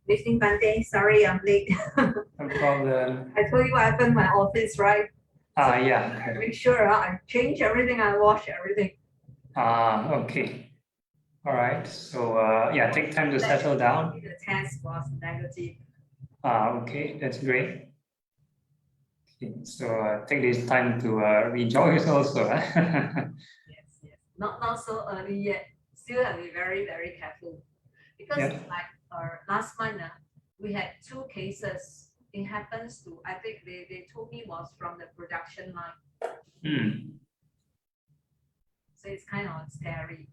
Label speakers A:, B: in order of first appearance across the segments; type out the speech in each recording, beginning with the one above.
A: Listening Bante, sorry I'm late.
B: No problem.
A: I told you what happened in my office, right?
B: Yeah.
A: I make sure I change everything, I wash everything.
B: Okay. All right. So yeah, take time to settle down.
A: The test was negative.
B: Okay, that's great. Okay, so take this time to rejoice also.
A: Yes. Not so early yet. Still have to be very, very careful. Because
B: Yeah.
A: like last month, we had 2 cases. It happens to, I think they told me was from the production line. So it's kind of scary.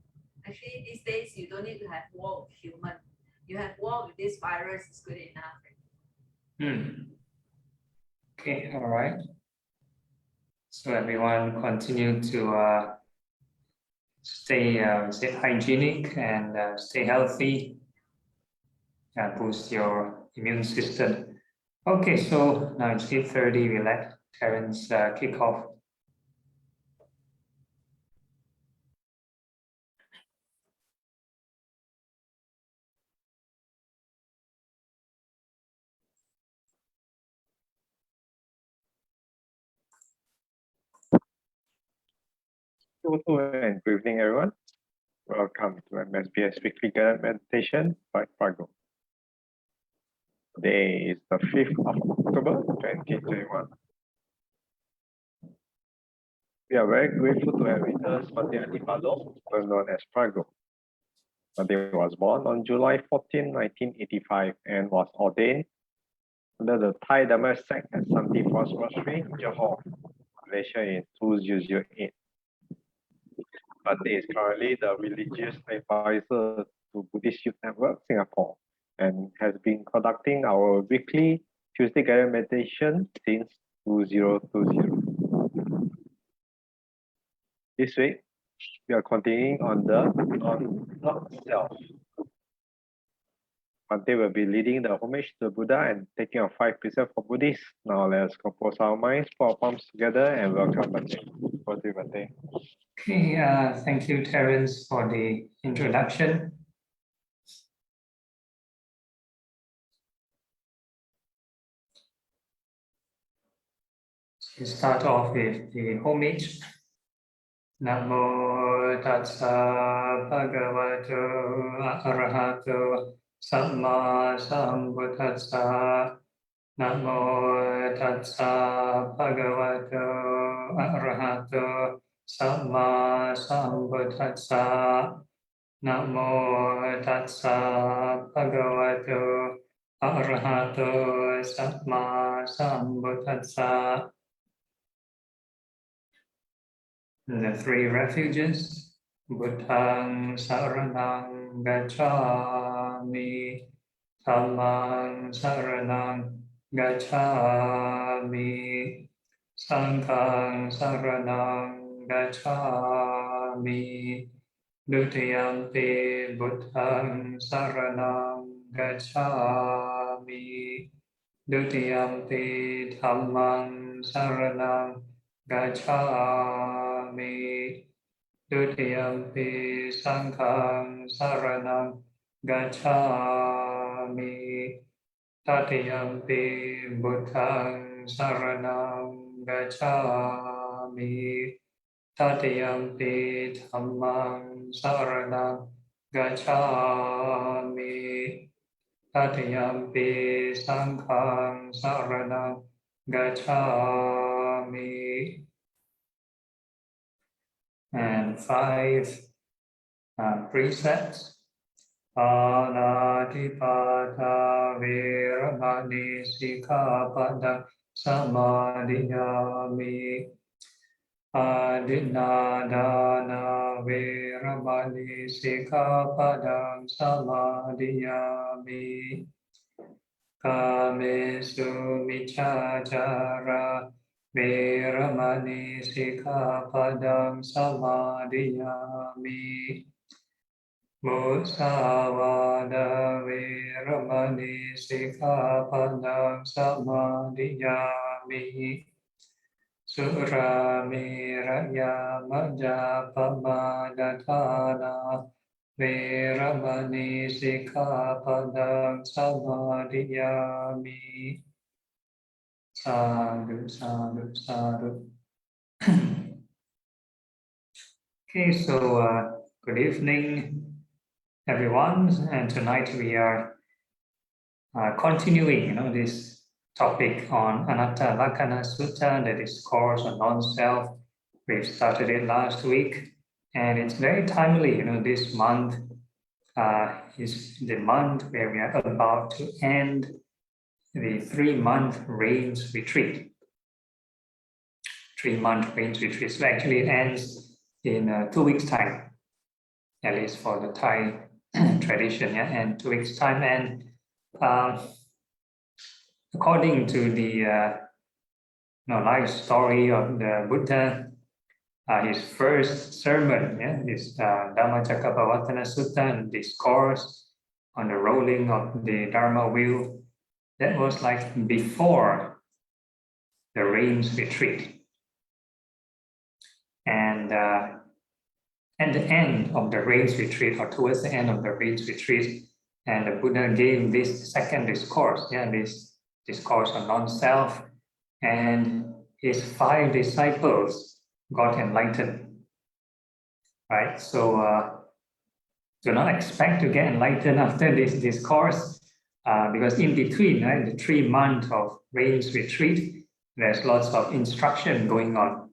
A: Actually, these days you don't need to have war with human. You have war with this virus is good enough.
B: Okay, all right. So everyone continue to stay hygienic and stay healthy. Boost your immune system. Okay, so now it's 8:30. We let Terence kick off.
C: And good evening, everyone. Welcome to MSBS Weekly Guided Meditation by Phra Goh. Today is the 5th of October, 2021. We are very grateful to have with us Phra Adhibalo, also known as Phra Goh. Phra was born on July 14, 1985 and was ordained under the Thai Dhamma sect at Satipatthana Monastery, Johor, Malaysia in 2008. Bhante is currently the religious advisor to Buddhist Youth Network, Singapore, and has been conducting our weekly Tuesday guided meditation since 2020. This week, we are continuing on the not self. Bhante will be leading the homage to the Buddha and taking our 5 precepts for Buddhists. Now let's compose our minds, put our palms together, and welcome Bhante. Bhante.
B: Okay, thank you, Terence, for the introduction. We start off with the homage. Namo tassa bhagavato arahato samma sambuddhassa. Namo tassa bhagavato arahato samma sambuddhassa. Namo tassa bhagavato arahato samma sambuddhassa. The 3 refuges, Buddhang saranang gacchami, Dhammang saranang gacchami, Sanghang saranang gacchami, Dutiyampi Buddhang saranang gacchami, Dutiyampi Dhammang saranang gacchami, Dutiyampi Sanghang saranang gacchami, Tatiyampi Buddhang saranang gacchami, Tatiyampi Dhammang saranang gacchami, Tatiyampi Sanghang saranang gacchami. And 5 precepts. Anatipata viramani sikhapada samadhiyami. Adinadana viramani sikhapada samadhiyami. Kamesu michachara Veramani sikhapadam samadhiyami. Musavada veramani sikhapadam samadhiyami. Suramiraya majapamadatana Veramani Sikkhapadang Samadhiyami. Sadhu, sadhu, sadhu. Okay, so good evening, everyone. And tonight we are continuing, this topic on Anatta Lakkhana Sutta, the discourse on non-self. We've started it last week, and it's very timely. This month is the month where we are about to end the 3-month rains retreat. 3-month rains retreat. So actually, it ends in 2 weeks' time, at least for the Thai tradition. Yeah, and 2 weeks' time, and according to the life story of the Buddha, his first sermon, this Dhamma Sutta discourse on the rolling of the Dharma wheel, that was like before the rains retreat. And at the end of the rains retreat, or towards the end of the rains retreat, and the Buddha gave this second discourse, this discourse on non-self, and his 5 disciples got enlightened, right? So do not expect to get enlightened after this discourse, because in between, the 3 months of rains retreat, there's lots of instruction going on.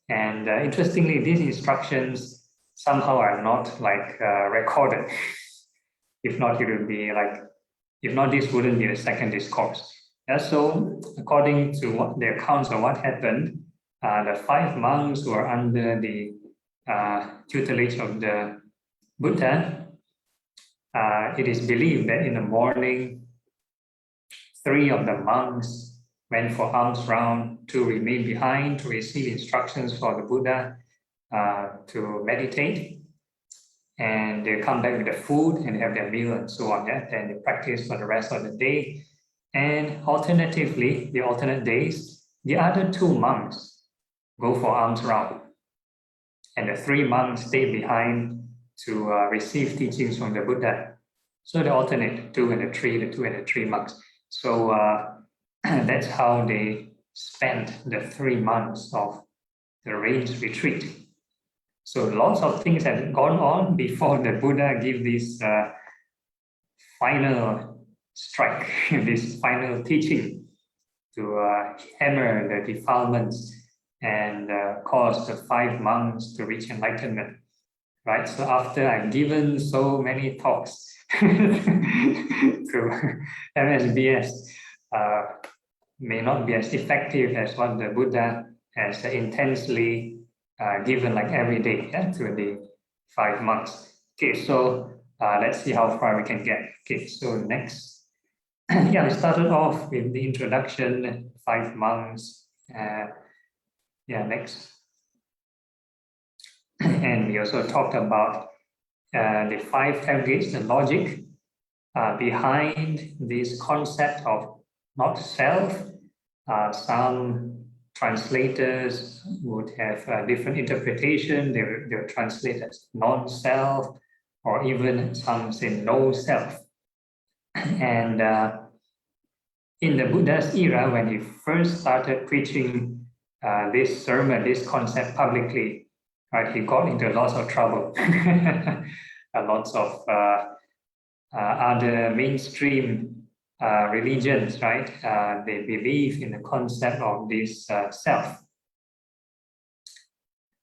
B: And interestingly, these instructions somehow are not like recorded. If not, it would be like, if not, this wouldn't be the second discourse. So according to the accounts of what happened, the 5 monks who are under the tutelage of the Buddha, it is believed that in the morning, 3 of the monks went for alms round, 2 remained behind to receive instructions for the Buddha to meditate, and they come back with the food and have their meal and so on. Then they practice for the rest of the day, and alternatively, the alternate days, the other 2 monks go for alms round, and the 3 monks stay behind to receive teachings from the Buddha. So they alternate, 2 and the 3, the 2 and the 3 monks. So that's how they spent the 3 months of the rains retreat. So lots of things had gone on before the Buddha gave this final strike, this final teaching to hammer the defilements and cause the 5 monks to reach enlightenment. Right. So after I've given so many talks to MSBS, may not be as effective as what the Buddha has intensely given, like every day, to the 5 monks. Okay, so let's see how far we can get. Okay, so next, we started off with the introduction, 5 monks. Next. And we also talked about the 5 aggregates, the logic behind this concept of not self. Some translators would have a different interpretation. They'll translate as non-self, or even some say no self. And in the Buddha's era, when he first started preaching this sermon, this concept publicly, right, he got into lots of trouble. Lots of other mainstream religions, right? They believe in the concept of this self.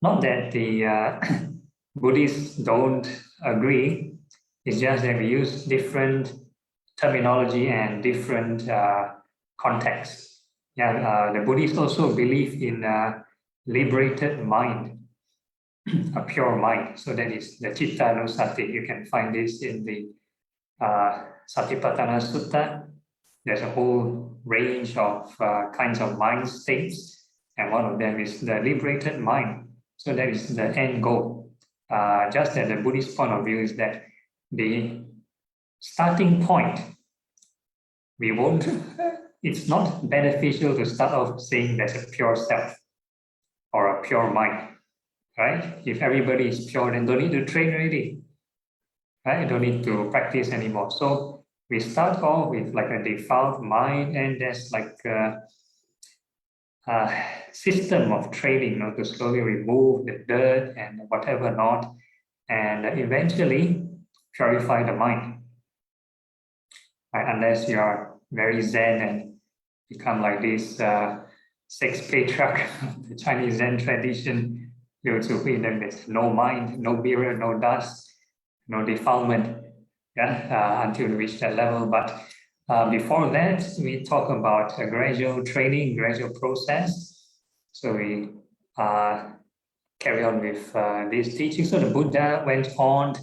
B: Not that the Buddhists don't agree, it's just that we use different terminology and different contexts. The Buddhists also believe in a liberated mind, a pure mind. So that is the Citta Anusati. You can find this in the Satipatthana Sutta. There's a whole range of kinds of mind states, and one of them is the liberated mind. So that is the end goal. Just that the Buddhist point of view is that the starting point, it's not beneficial to start off saying there's a pure self or a pure mind, right? If everybody is pure, then don't need to train already. right? You don't need to practice anymore. So we start off with like a default mind, and there's like a system of training, to slowly remove the dirt and whatever not, and eventually purify the mind. Right? Unless you are very Zen and become like this six patriarch of the Chinese Zen tradition, there's no mind, no mirror, no dust, no defilement, until we reach that level. But before that, we talk about a gradual training, gradual process. So we carry on with this teaching. So the Buddha went on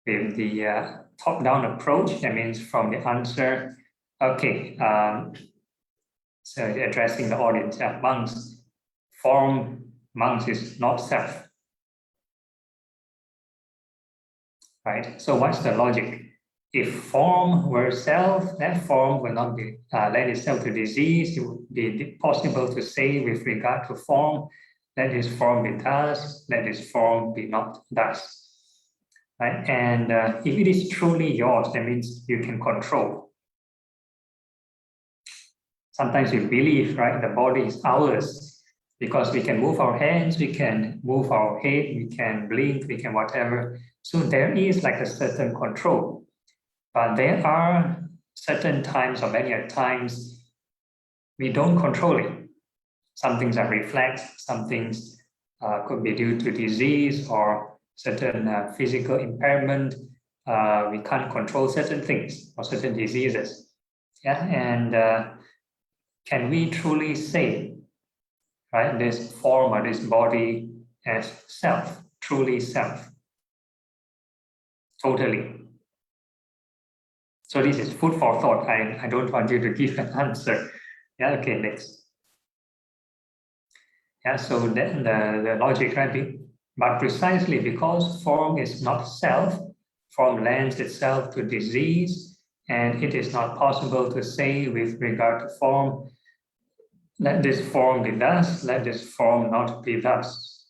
B: with the top-down approach. That means from the answer, okay, so addressing the audience, monks, form, monks is not self. Right? So what's the logic? If form were self, that form will not be lend itself to disease. It would be possible to say with regard to form, let this form be thus, let this form be not thus. Right? And if it is truly yours, that means you can control. Sometimes we believe, right, the body is ours because we can move our hands, we can move our head, we can blink, we can whatever. So there is like a certain control. But there are certain times, or many times, we don't control it. Some things are reflex, some things could be due to disease or certain physical impairment. We can't control certain things or certain diseases. Yeah, and can we truly say, right, this form or this body as self, truly self? Totally. So this is food for thought. I don't want you to give an answer. Yeah, okay, next. Yeah, so then the logic, right? But precisely because form is not self, form lends itself to disease, and it is not possible to say with regard to form, let this form be thus, let this form not be thus.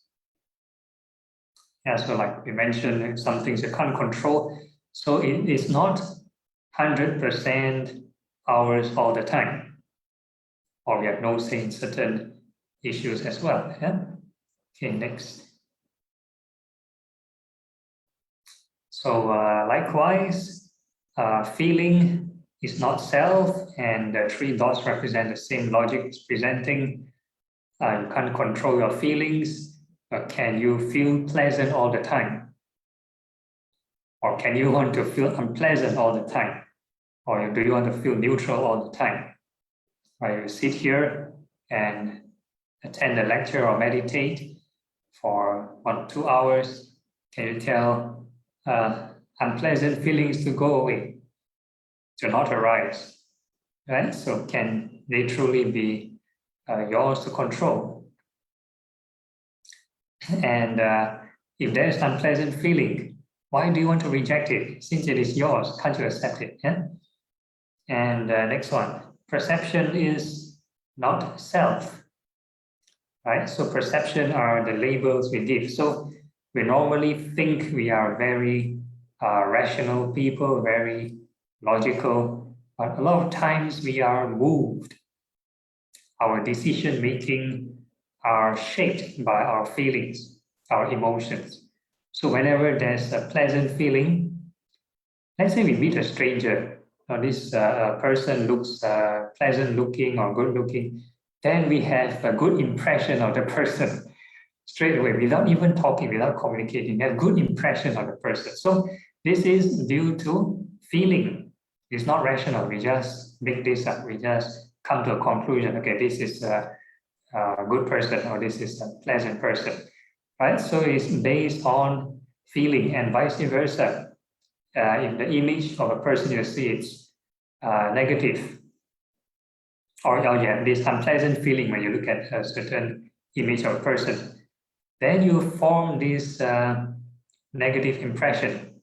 B: Yeah, so like we mentioned, some things you can't control. So it is not 100% ours all the time, or we have no say in certain issues as well. Yeah. Okay, next. So likewise, feeling is not self, and the three dots represent the same logic it's presenting. You can't control your feelings, but can you feel pleasant all the time? Or can you want to feel unpleasant all the time? Or do you want to feel neutral all the time? Right, you sit here and attend a lecture or meditate for 1 or 2 hours. Can you tell unpleasant feelings to go away, to not arise? Right? So can they truly be yours to control? And if there is unpleasant feeling, why do you want to reject it? Since it is yours, can't you accept it? Yeah? And next one, perception is not self, right? So perception are the labels we give. So we normally think we are very rational people, very logical, but a lot of times we are moved. Our decision making are shaped by our feelings, our emotions. So whenever there's a pleasant feeling, let's say we meet a stranger, or this person looks pleasant looking or good looking, then we have a good impression of the person straight away, without even talking, without communicating, we have good impression of the person. So this is due to feeling. It's not rational. We just make this up. We just come to a conclusion. Okay, this is a good person, or this is a pleasant person, right? So it's based on feeling, and vice versa. If the image of a person you see it's negative, or you have this unpleasant feeling when you look at a certain image of a person, then you form this negative impression,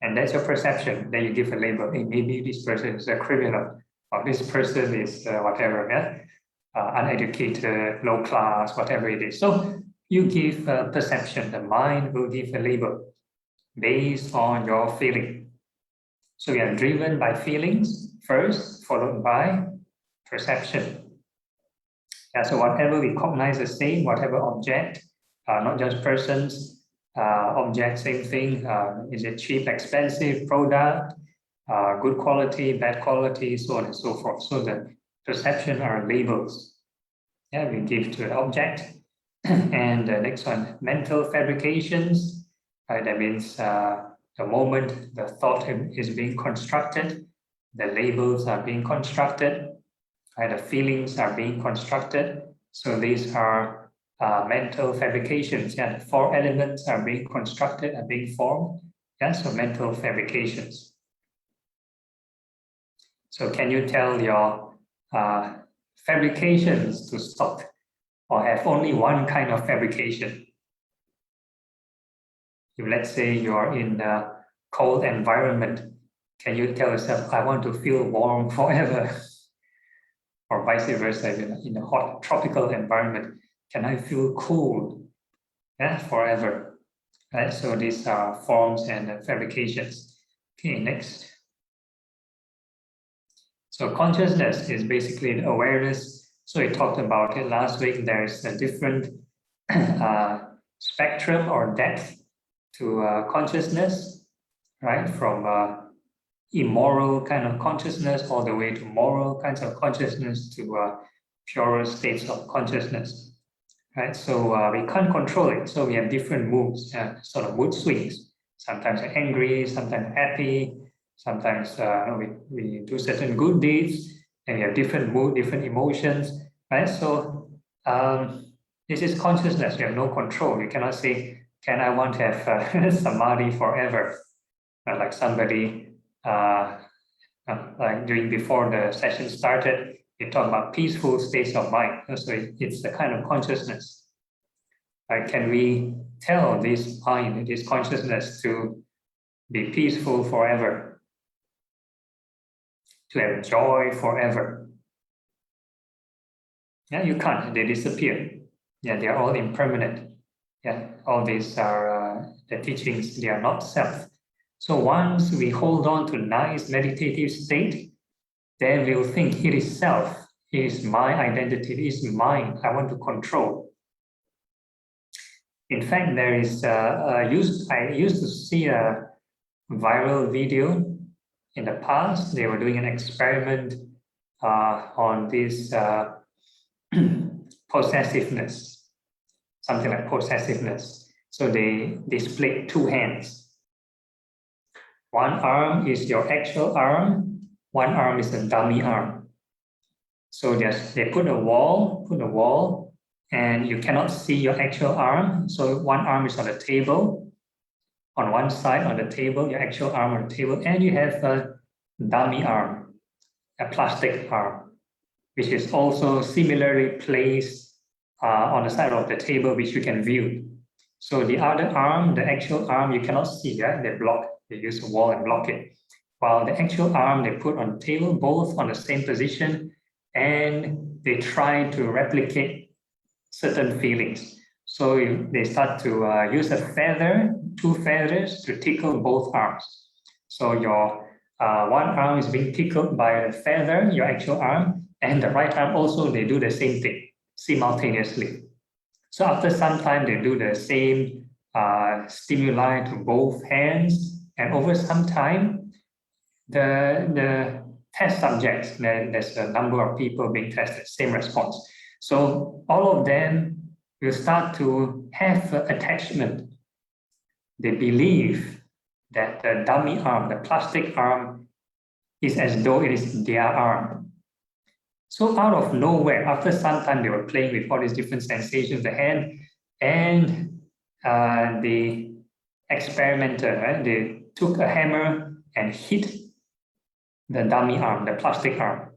B: and that's your perception. Then you give a label. Hey, maybe this person is a criminal, or this person is whatever, uneducated, low class, whatever it is. So you give a perception. The mind will give a label. based on your feeling. So we are driven by feelings first, followed by perception. Yeah, so whatever we cognize the same, whatever object, not just persons, object, same thing, is it cheap, expensive product, good quality, bad quality, so on and so forth. So the perception are labels. Yeah, we give to the object. And the next one, mental fabrications. That means the moment the thought is being constructed, the labels are being constructed, the feelings are being constructed. So these are mental fabrications. Yeah, the four elements are being constructed and being formed. Yeah, so mental fabrications. So can you tell your fabrications to stop, or have only one kind of fabrication? If let's say you're in a cold environment, can you tell yourself, I want to feel warm forever? Or vice versa, in a hot tropical environment, can I feel cold, yeah, forever? Right, so these are forms and fabrications. Okay, next. So consciousness is basically the awareness. So we talked about it last week. There's a different spectrum or depth to consciousness, right? From immoral kind of consciousness all the way to moral kinds of consciousness to purer states of consciousness, right? So we can't control it. So we have different moods, sort of mood swings. Sometimes we're angry, sometimes happy, sometimes we do certain good deeds, and we have different mood, different emotions, right? So this is consciousness. You have no control. You cannot say, can I want to have samadhi forever? Like somebody, like doing before the session started, we talk about peaceful states of mind. So it's the kind of consciousness. Can we tell this mind, this consciousness to be peaceful forever? To have joy forever? Yeah, you can't. They disappear. Yeah, they are all impermanent. Yeah, all these are the teachings. They are not self. So once we hold on to nice meditative state, then we'll think it is self, it is my identity, it is mine, I want to control. In fact, there is I used to see a viral video in the past. They were doing an experiment on this possessiveness, something like possessiveness. So they displayed two hands. One arm is your actual arm, one arm is a dummy arm. So they put a wall, and you cannot see your actual arm. So one arm is on the table, on one side on the table, your actual arm on the table, and you have a dummy arm, a plastic arm, which is also similarly placed on the side of the table, which you can view. So the other arm, the actual arm, you cannot see, right? They use a wall and block it. While the actual arm, they put on the table, both on the same position, and they try to replicate certain feelings. So they start to use a feather, two feathers, to tickle both arms. So your one arm is being tickled by the feather, your actual arm, and the right arm also, they do the same thing simultaneously. So after some time, they do the same stimuli to both hands, and over some time, the test subjects, there's a number of people being tested, same response. So all of them will start to have attachment. They believe that the dummy arm, the plastic arm, is as though it is their arm. So out of nowhere, after some time, they were playing with all these different sensations of the hand, and the experimenter, right, they took a hammer and hit the dummy arm, the plastic arm,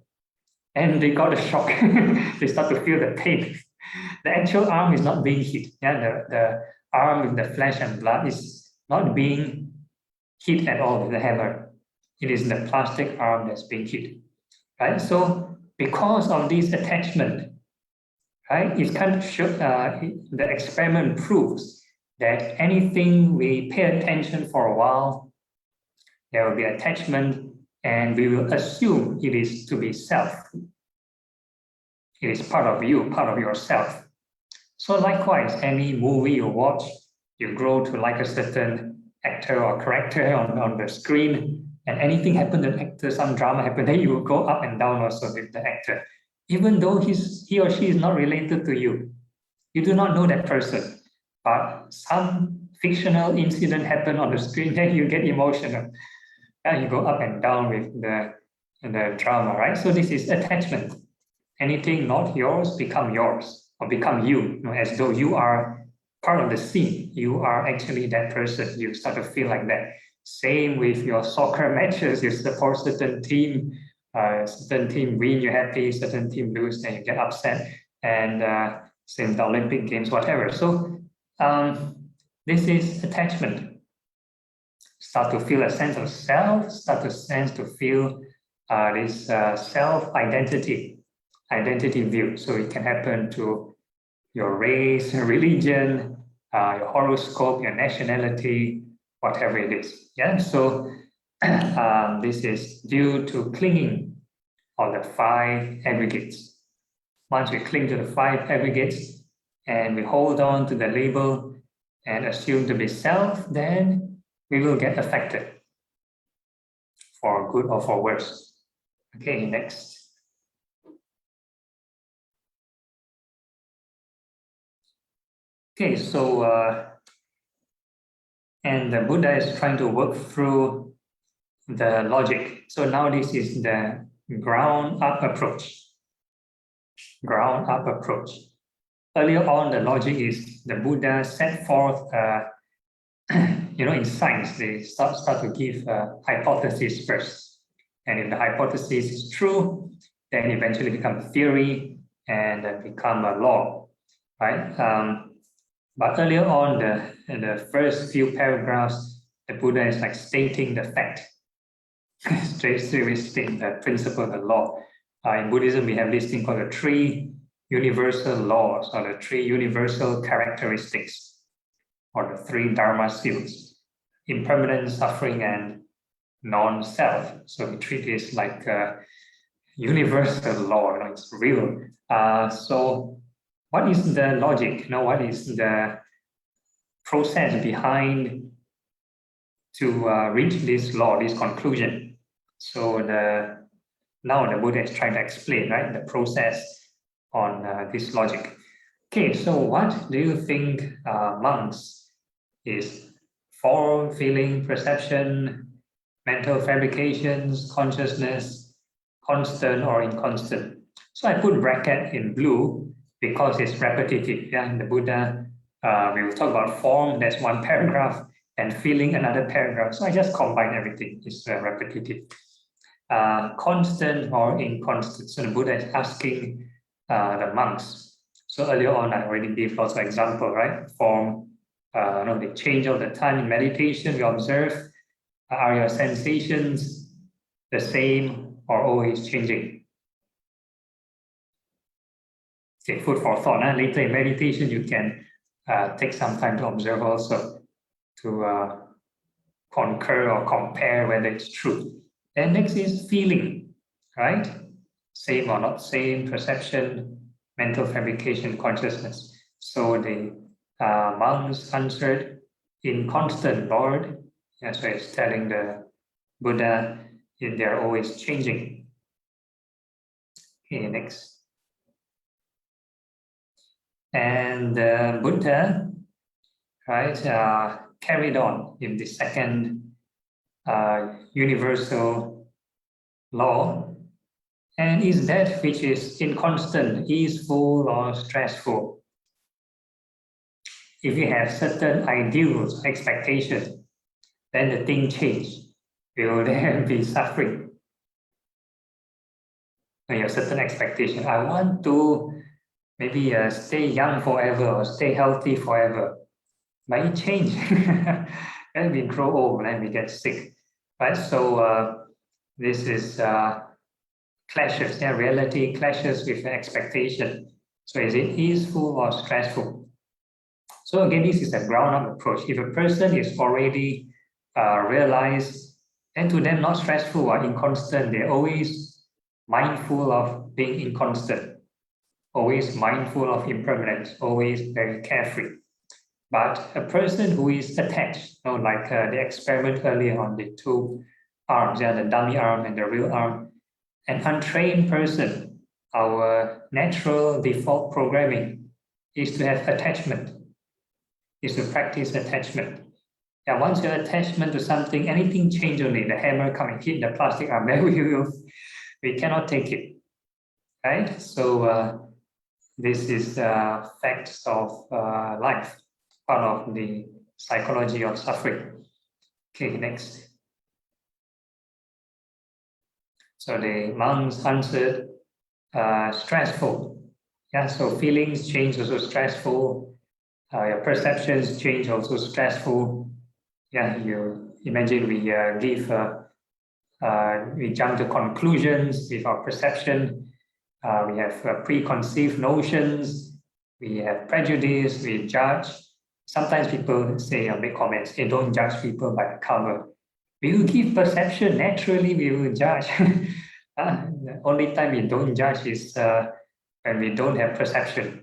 B: and they got a shock. They start to feel the pain. The actual arm is not being hit. Yeah, the arm with the flesh and blood is not being hit at all with the hammer. It is the plastic arm that's being hit, right? So because of this attachment, right, it kind of show, the experiment proves that anything we pay attention for a while, there will be attachment, and we will assume it is to be self. It is part of you, part of yourself. So likewise, any movie you watch, you grow to like a certain actor or character on the screen, and anything happen to the actor, some drama happen, then you will go up and down also with the actor. Even though he or she is not related to you. You do not know that person, but some fictional incident happened on the screen, then you get emotional. And you go up and down with the drama, right? So this is attachment. Anything not yours become yours or become you, as though you are part of the scene. You are actually that person. You start to feel like that. Same with your soccer matches. You support certain team win, you're happy. Certain team lose, then you get upset. And same the Olympic Games, whatever. So this is attachment. Start to feel a sense of self. Start to feel this self-identity. Identity view. So it can happen to your race, religion, your horoscope, your nationality, whatever it is. Yeah. So this is due to clinging on the 5 aggregates. Once we cling to the 5 aggregates and we hold on to the label and assume to be self, then we will get affected for good or for worse. Okay, next. Okay, so and the Buddha is trying to work through the logic. So now this is the ground-up approach. Ground-up approach. Earlier on, the logic is the Buddha set forth, in science, they start to give a hypothesis first. And if the hypothesis is true, then eventually become theory and become a law, right? But earlier on, in the first few paragraphs, the Buddha is like stating the fact. Straight state the principle, the law. In Buddhism, we have this thing called the 3 universal laws, or the 3 universal characteristics, or the 3 Dharma seals: impermanence, suffering, and non-self. So we treat this like a universal law, it's real. So what is the logic? What is the process behind to reach this law, this conclusion? So now the Buddha is trying to explain, right, the process on this logic. Okay, so what do you think monks is? Form, feeling, perception, mental fabrications, consciousness, constant or inconstant. So I put bracket in blue because it's repetitive. Yeah, in the Buddha, we will talk about form, that's 1 paragraph, and feeling, another paragraph. So I just combine everything, it's repetitive. Constant or inconstant. So the Buddha is asking the monks. So earlier on, I already gave lots of example, right? Form, they change all the time in meditation. We observe, are your sensations the same or always changing? Okay, food for thought. Later in meditation, you can take some time to observe also, to concur or compare whether it's true. And next is feeling, right? Same or not same, perception, mental fabrication, consciousness. So the monks answered, inconstant, Lord. That's why it's telling the Buddha they're always changing. Okay, next. And the Buddha, right, carried on in the second universal law. And is that which is inconstant, easeful or stressful? If you have certain ideals, expectations, then the thing change. Will there be suffering? When you have certain expectation, I want to maybe stay young forever or stay healthy forever. But it change. Then we grow old and we get sick, right? So this is clashes. Yeah, reality clashes with expectation. So is it easeful or stressful? So again, this is a ground-up approach. If a person is already realized, then to them not stressful or inconstant, they're always mindful of being inconstant, always mindful of impermanence, always very carefree. But a person who is attached, like the experiment earlier on the two arms, the dummy arm and the real arm, an untrained person, our natural default programming is to have attachment, is to practice attachment. Yeah, once you're attachment to something, anything change only, the hammer come and hit the plastic arm, then we cannot take it, right? So this is facts of life, part of the psychology of suffering. Okay, next. So the monks answered, stressful. Yeah, so feelings change also stressful. Your perceptions change also stressful. Yeah, you imagine we we jump to conclusions with our perception. We have preconceived notions. We have prejudice. We judge. Sometimes people say or make comments, hey, don't judge people by the cover. We will give perception, naturally we will judge. The only time we don't judge is when we don't have perception.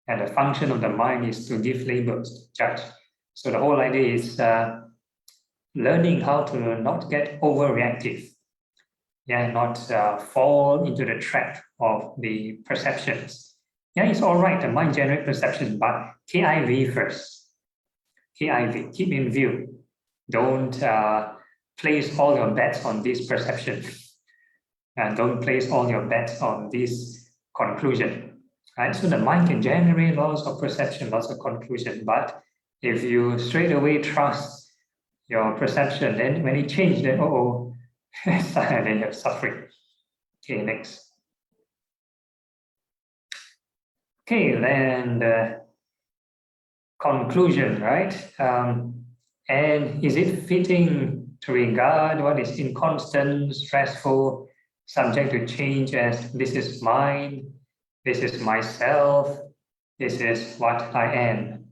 B: And the function of the mind is to give labels, judge. So the whole idea is learning how to not get overreactive. Yeah, not fall into the trap of the perceptions. Yeah, it's all right, the mind generates perception, but KIV first. KIV, keep in view. Don't place all your bets on this perception. And don't place all your bets on this conclusion. Right? So the mind can generate lots of perception, lots of conclusion. But if you straight away trust your perception, then when it changes, then then you're suffering. Okay, next. Okay, then the conclusion, right? And is it fitting to regard what is inconstant, stressful, subject to change as this is mine, this is myself, this is what I am?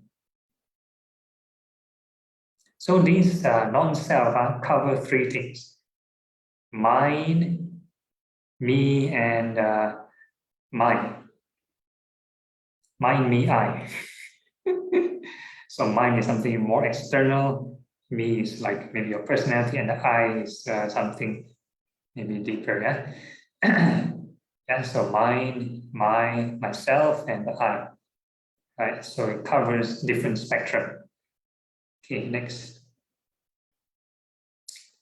B: So these non-self cover three things: mine, me, and mine. Mine, me, I. So mine is something more external, me is like maybe your personality, and the I is something maybe deeper, yeah? Yeah, so mine, myself, and the I, right? So it covers different spectrum. Okay, next.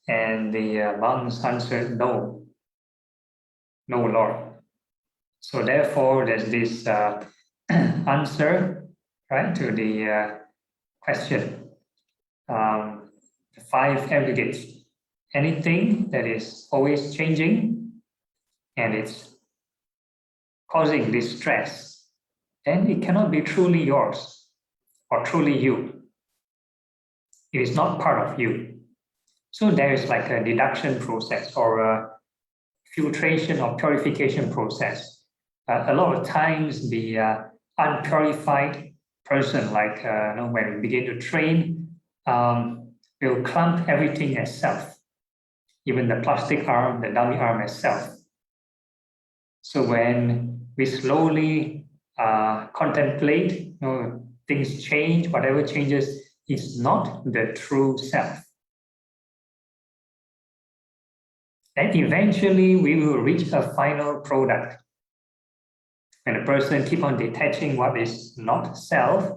B: And the monks answered, no, Lord. So therefore, there's this answer, right, to the question. The five aggregates. Anything that is always changing and it's causing distress, then it cannot be truly yours or truly you. It is not part of you. So there is like a deduction process or a filtration or purification process. A lot of times the unpurified person, like when we begin to train, will clump everything as self, even the plastic arm, the dummy arm as self. So when we slowly contemplate, things change, whatever changes is not the true self. Then eventually we will reach a final product. When a person keep on detaching what is not self,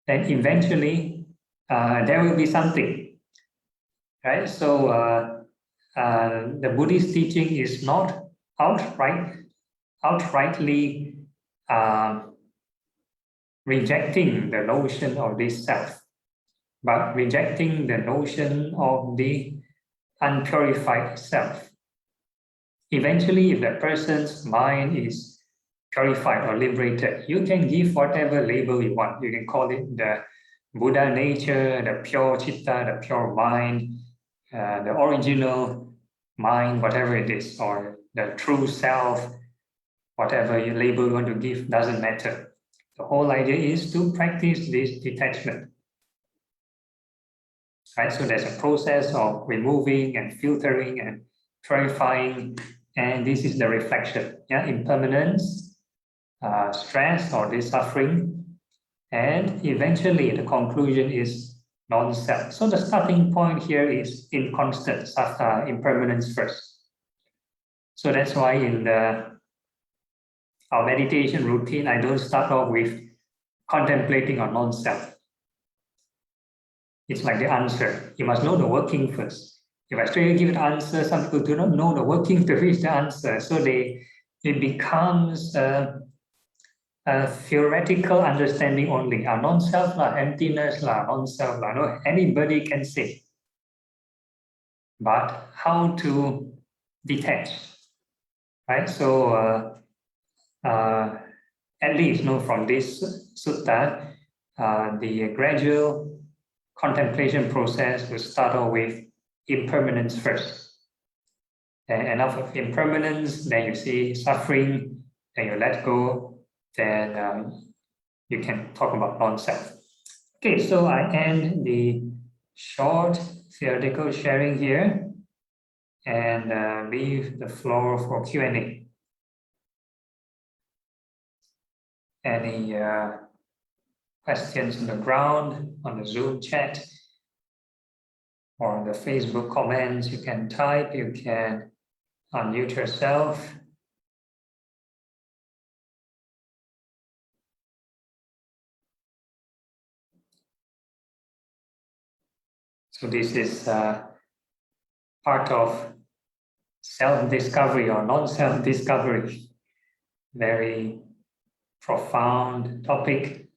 B: then eventually there will be something, right? So the Buddhist teaching is not outrightly rejecting the notion of this self, but rejecting the notion of the unpurified self. Eventually, if the person's mind is purified or liberated, you can give whatever label you want. You can call it the Buddha nature, the pure chitta, the pure mind, the original mind, whatever it is, or the true self, whatever label you want to give, doesn't matter. The whole idea is to practice this detachment. Right? So there's a process of removing and filtering and purifying, and this is the reflection. Yeah, impermanence, stress or this suffering, and eventually the conclusion is non-self. So the starting point here is inconstant impermanence first. So that's why in our meditation routine, I don't start off with contemplating on non-self. It's like the answer. You must know the working first. If I straight give the answer, some people do not know the working to reach the answer. So it becomes a theoretical understanding only. Non-self, emptiness, non-self. No, anybody can say. But how to detach? Right? So at least from this sutta, the gradual contemplation process will start off with impermanence first. Then enough of impermanence, then you see suffering, then you let go, then you can talk about non-self. Okay, so I end the short theoretical sharing here and leave the floor for Q&A. Any questions on the ground, on the Zoom chat, or on the Facebook comments? You can type, you can unmute yourself. So this is part of self-discovery or non-self-discovery. Very profound topic.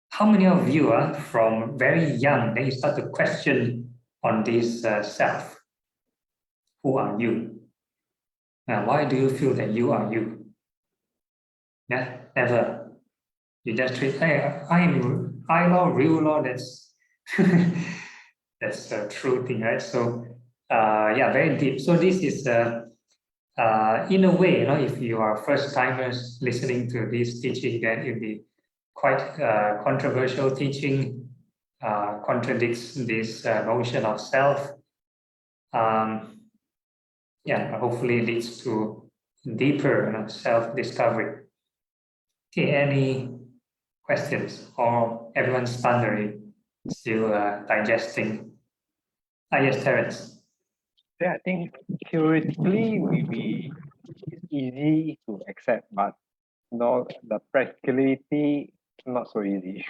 B: How many of you are from very young, then you start to question on this self? Who are you? Why do you feel that you are you? Yeah, never. You just treat, hey, I law, real law, that's that's a true thing, right? So yeah, very deep. So this is in a way, if you are first timers listening to this teaching, then it'll be quite controversial teaching, contradicts this notion of self. Yeah, hopefully leads to deeper self-discovery. Okay, any questions, or everyone's stunned, still digesting? Yes, Terence.
C: Yeah, I think theoretically it's easy to accept, but the practicality not so easy.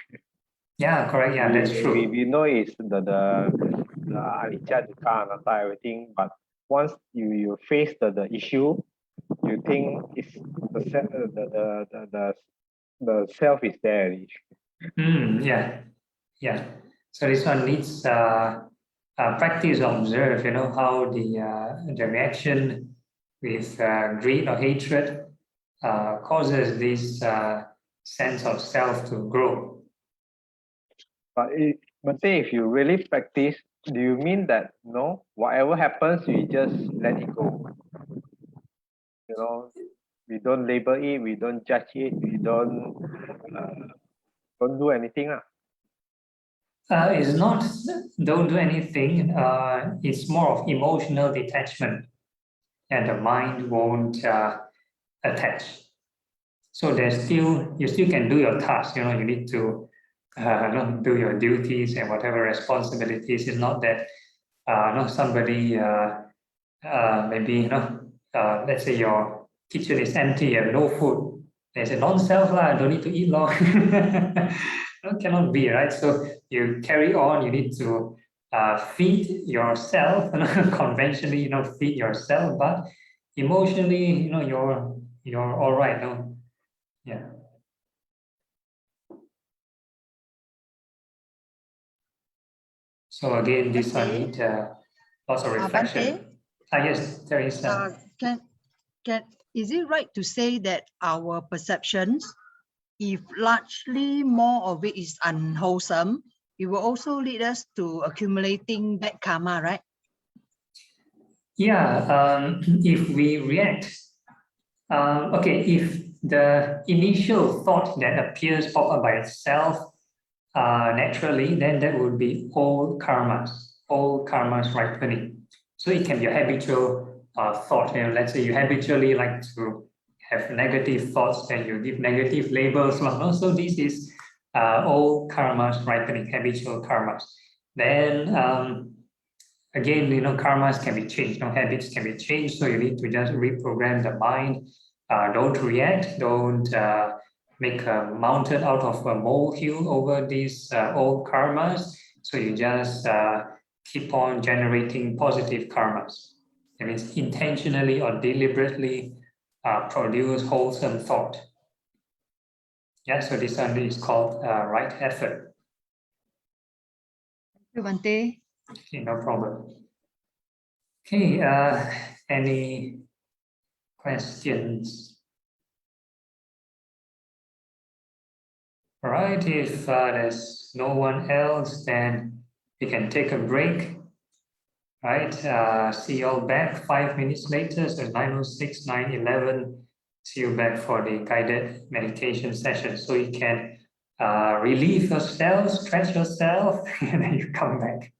B: Yeah, correct. Yeah, that's true.
C: We know it's the anicca, dukkha, anatta, everything, but once you face the issue, you think it's the self is there.
B: Yeah. So this one needs practice observe. How the reaction with greed or hatred causes this sense of self to grow.
C: But say if you really practice, do you mean that whatever happens, you just let it go? We don't label it, we don't judge it, we don't do anything.
B: It's not don't do anything. It's more of emotional detachment, and the mind won't attach. So you still can do your task. You need to do your duties and whatever responsibilities. It's not that somebody maybe let's say your kitchen is empty and no food. They say non-self don't need to eat long. Cannot be, right? So you carry on. You need to feed yourself. Conventionally, feed yourself, but emotionally, you're all right. Yeah. So again, this one need lots of reflection. Yes, Teresa.
D: Is it right to say that our perceptions, if largely more of it is unwholesome, it will also lead us to accumulating bad karma, right?
B: Yeah, if we react, okay, if the initial thought that appears pop up by itself naturally, then that would be old karmas ripening. So it can be a habitual thought. Let's say you habitually like to have negative thoughts, then you give negative labels. So this is old karmas ripening, habitual karmas. Then again, karmas can be changed, habits can be changed. So you need to just reprogram the mind. Don't react, don't make a mountain out of a molehill over these old karmas. So you just keep on generating positive karmas. That means intentionally or deliberately produce wholesome thought. Yeah, so this one is called right effort.
D: Thank you, Bhante.
B: Okay, no problem. Okay, any questions? All right, if there's no one else, then we can take a break. Right, see you all back 5 minutes later, so 9:06, 9:11. See you back for the guided meditation session. So you can relieve yourself, stretch yourself, and then you come back.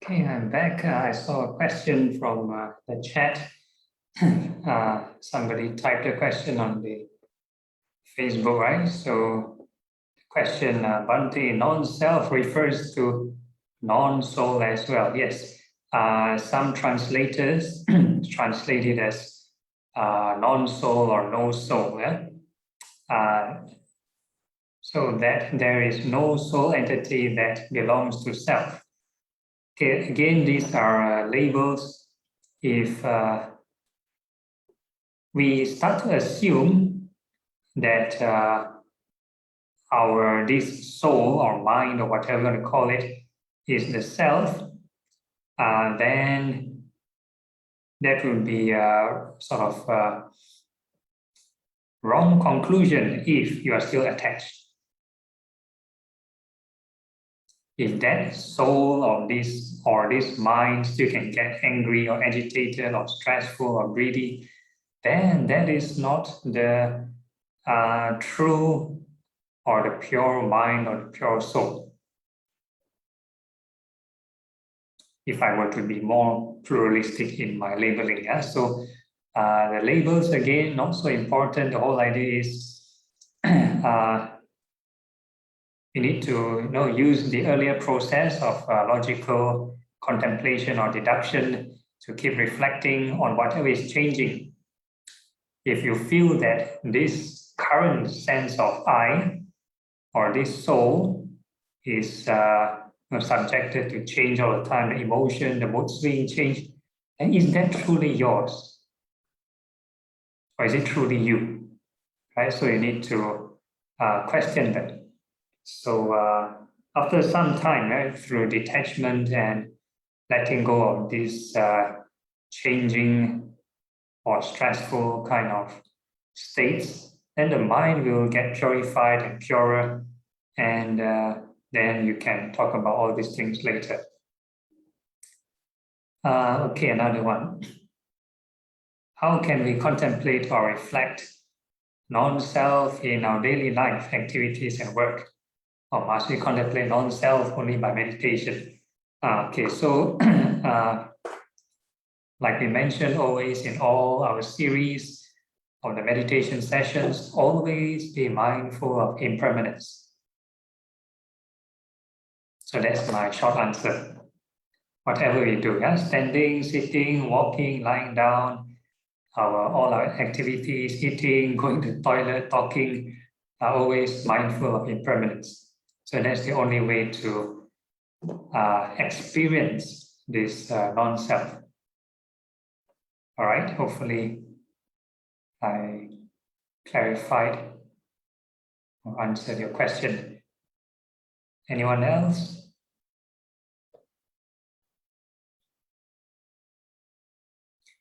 B: Okay, I'm back. I saw a question from the chat. Somebody typed a question on the Facebook, right? So the question, Bhante, non-self refers to non-soul as well. Yes, some translators translate it as non-soul or no soul. Yeah? So that there is no soul entity that belongs to self. Okay, again, these are labels. If we start to assume that this soul or mind or whatever you want to call it is the self, then that would be a sort of wrong conclusion if you are still attached. If that soul or this mind still can get angry or agitated or stressful or greedy, then that is not the true or the pure mind or the pure soul. If I were to be more pluralistic in my labeling, yeah. So the labels again not so important. The whole idea is you need to use the earlier process of logical contemplation or deduction to keep reflecting on whatever is changing. If you feel that this current sense of I or this soul is subjected to change all the time, the emotion, the mood swing change, and is that truly yours? Or is it truly you? Right? So you need to question that. So after some time, right, through detachment and letting go of this changing or stressful kind of states, then the mind will get purified and purer, and then you can talk about all these things later. Okay, another one. How can we contemplate or reflect non-self in our daily life, activities, and work? Or must we contemplate non-self only by meditation? Okay, so like we mentioned always in all our series of the meditation sessions, always be mindful of impermanence. So that's my short answer. Whatever we do, yeah? Standing, sitting, walking, lying down, all our activities, eating, going to the toilet, talking, are always mindful of impermanence. So that's the only way to experience this non-self. All right, hopefully I clarified or answered your question. Anyone else?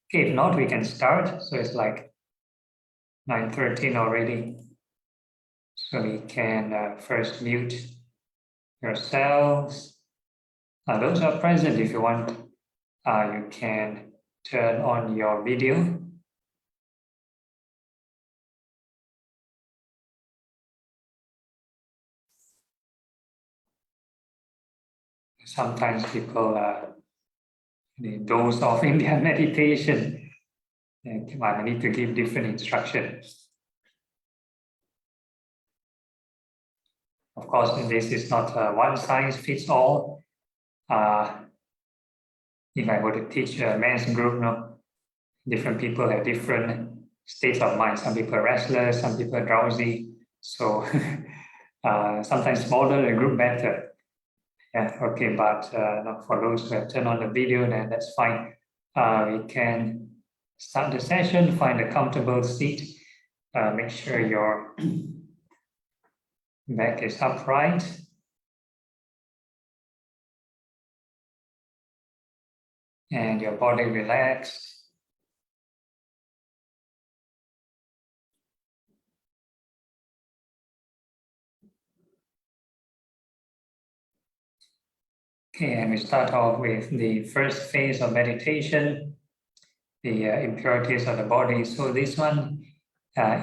B: Okay, if not, we can start. So it's like 9:13 already. So we can first mute yourselves. Those are present, if you want, you can turn on your video. Sometimes people they doze off in their meditation. And I need to give different instructions. Of course, this is not one size fits all. If I were to teach a men's group, different people have different states of mind. Some people are restless, some people are drowsy. So sometimes smaller the group better. Yeah, okay, but for those who have turned on the video, then that's fine. We can start the session, find a comfortable seat. Make sure your back is upright. And your body relaxed. Okay, and we start off with the first phase of meditation, the impurities of the body. So this one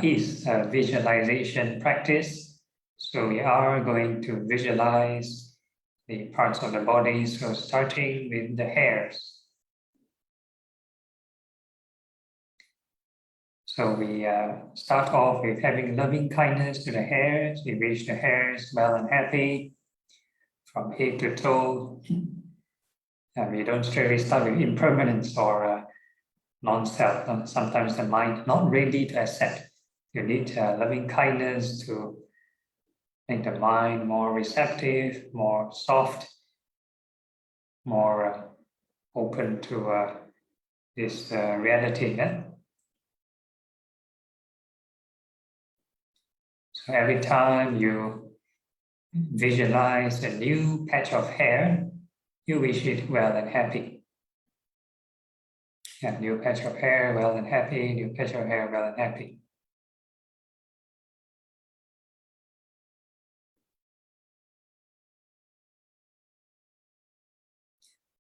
B: is a visualization practice. So we are going to visualize the parts of the body. So starting with the hairs. So we start off with having loving kindness to the hairs. We wish the hairs well and happy from head to toe. And we don't strictly start with impermanence or non-self. Sometimes the mind not ready to accept. You need loving kindness to make the mind more receptive, more soft, more open to this reality. Yeah? So every time you visualize a new patch of hair, you wish it well and happy. Yeah, new patch of hair, well and happy, new patch of hair, well and happy.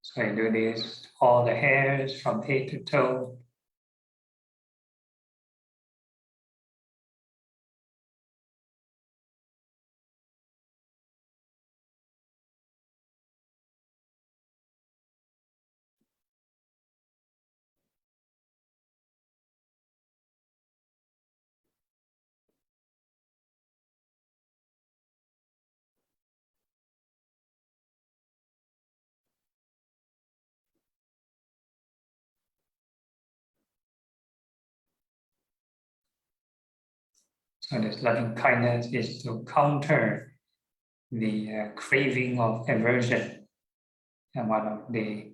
B: So you do this, all the hairs from head to toe. So this loving kindness is to counter the craving of aversion, and one of the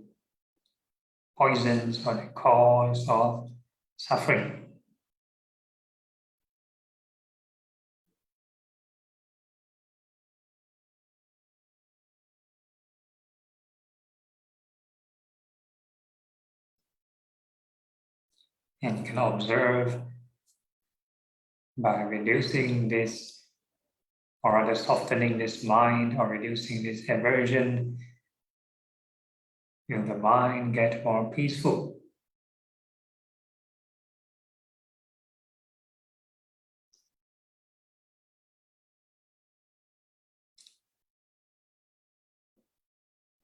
B: poisons or the cause of suffering. And you can observe by reducing this, or rather softening this mind, or reducing this aversion, the mind get more peaceful.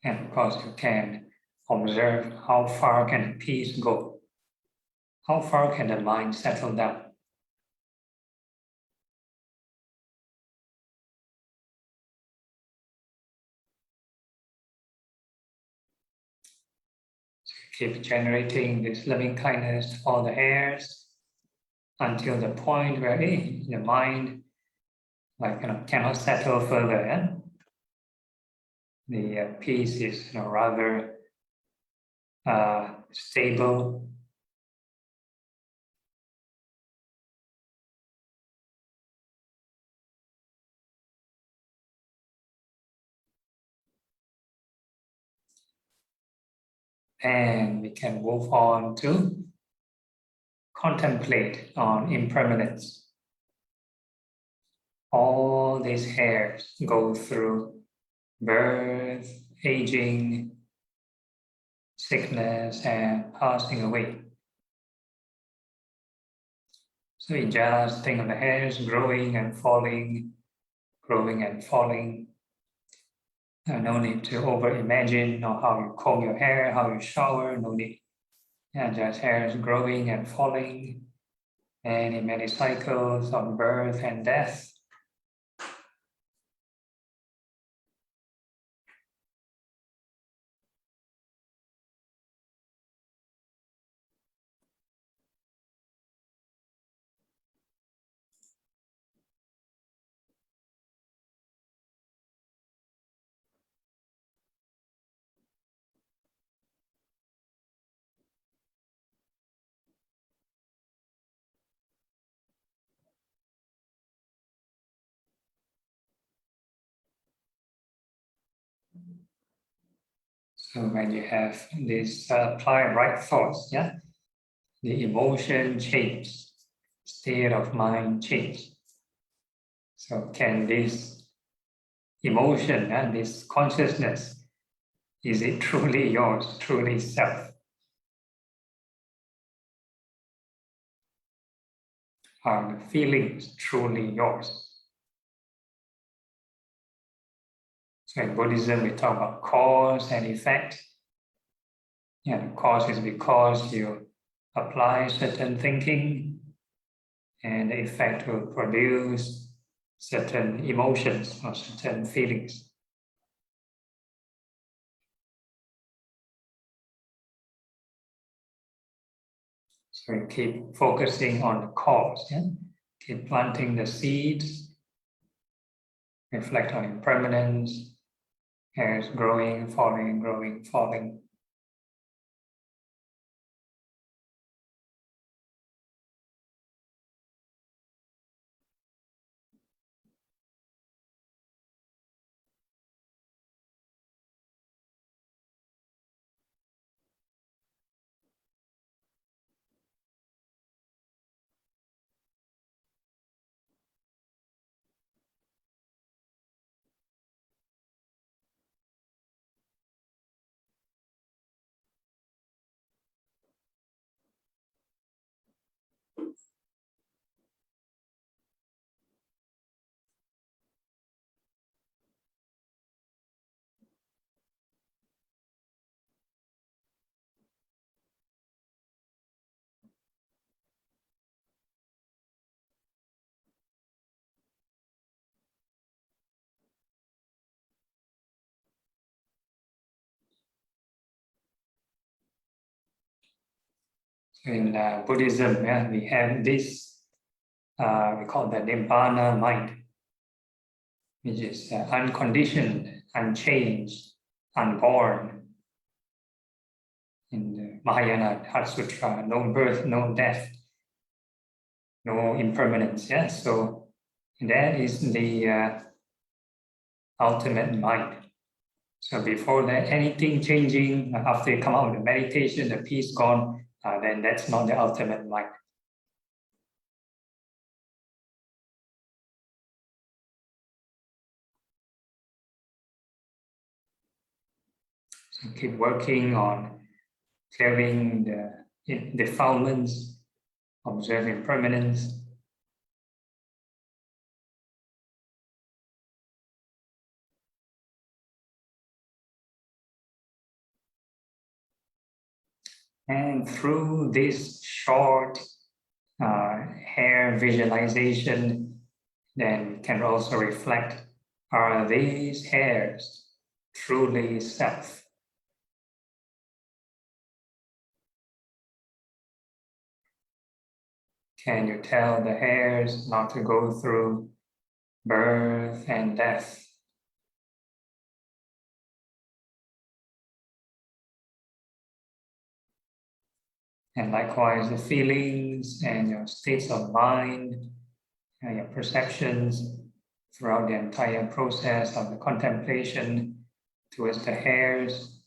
B: And of course, you can observe how far can peace go. How far can the mind settle down? Keep generating this loving kindness to all the hairs until the point where the mind cannot settle further. Yeah? The peace is rather stable. And we can move on to contemplate on impermanence. All these hairs go through birth, aging, sickness, and passing away. So you just think of the hairs growing and falling, growing and falling. No need to over-imagine how you comb your hair, how you shower, no need. Just hairs growing and falling, many cycles of birth and death. So when you have this apply right thoughts, the emotion change, state of mind change. So can this emotion and this consciousness, is it truly yours, truly self? Are the feelings truly yours? So in Buddhism, we talk about cause and effect. Yeah, the cause is because you apply certain thinking, and the effect will produce certain emotions or certain feelings. So you keep focusing on the cause, yeah? Keep planting the seeds, reflect on impermanence, hairs growing, falling, growing, falling. In Buddhism, yeah, we have this, we call the Nibbana mind, which is unconditioned, unchanged, unborn. In the Mahayana Heart Sutra, no birth, no death, no impermanence. Yeah, so that is the ultimate mind. So before that, anything changing, after you come out of the meditation, the peace gone, then that's not the ultimate mind. So keep working on clearing the defilements, observe impermanence. And through this short hair visualization, then we can also reflect, are these hairs truly self? Can you tell the hairs not to go through birth and death? And likewise, the feelings and your states of mind and your perceptions throughout the entire process of the contemplation towards the hairs,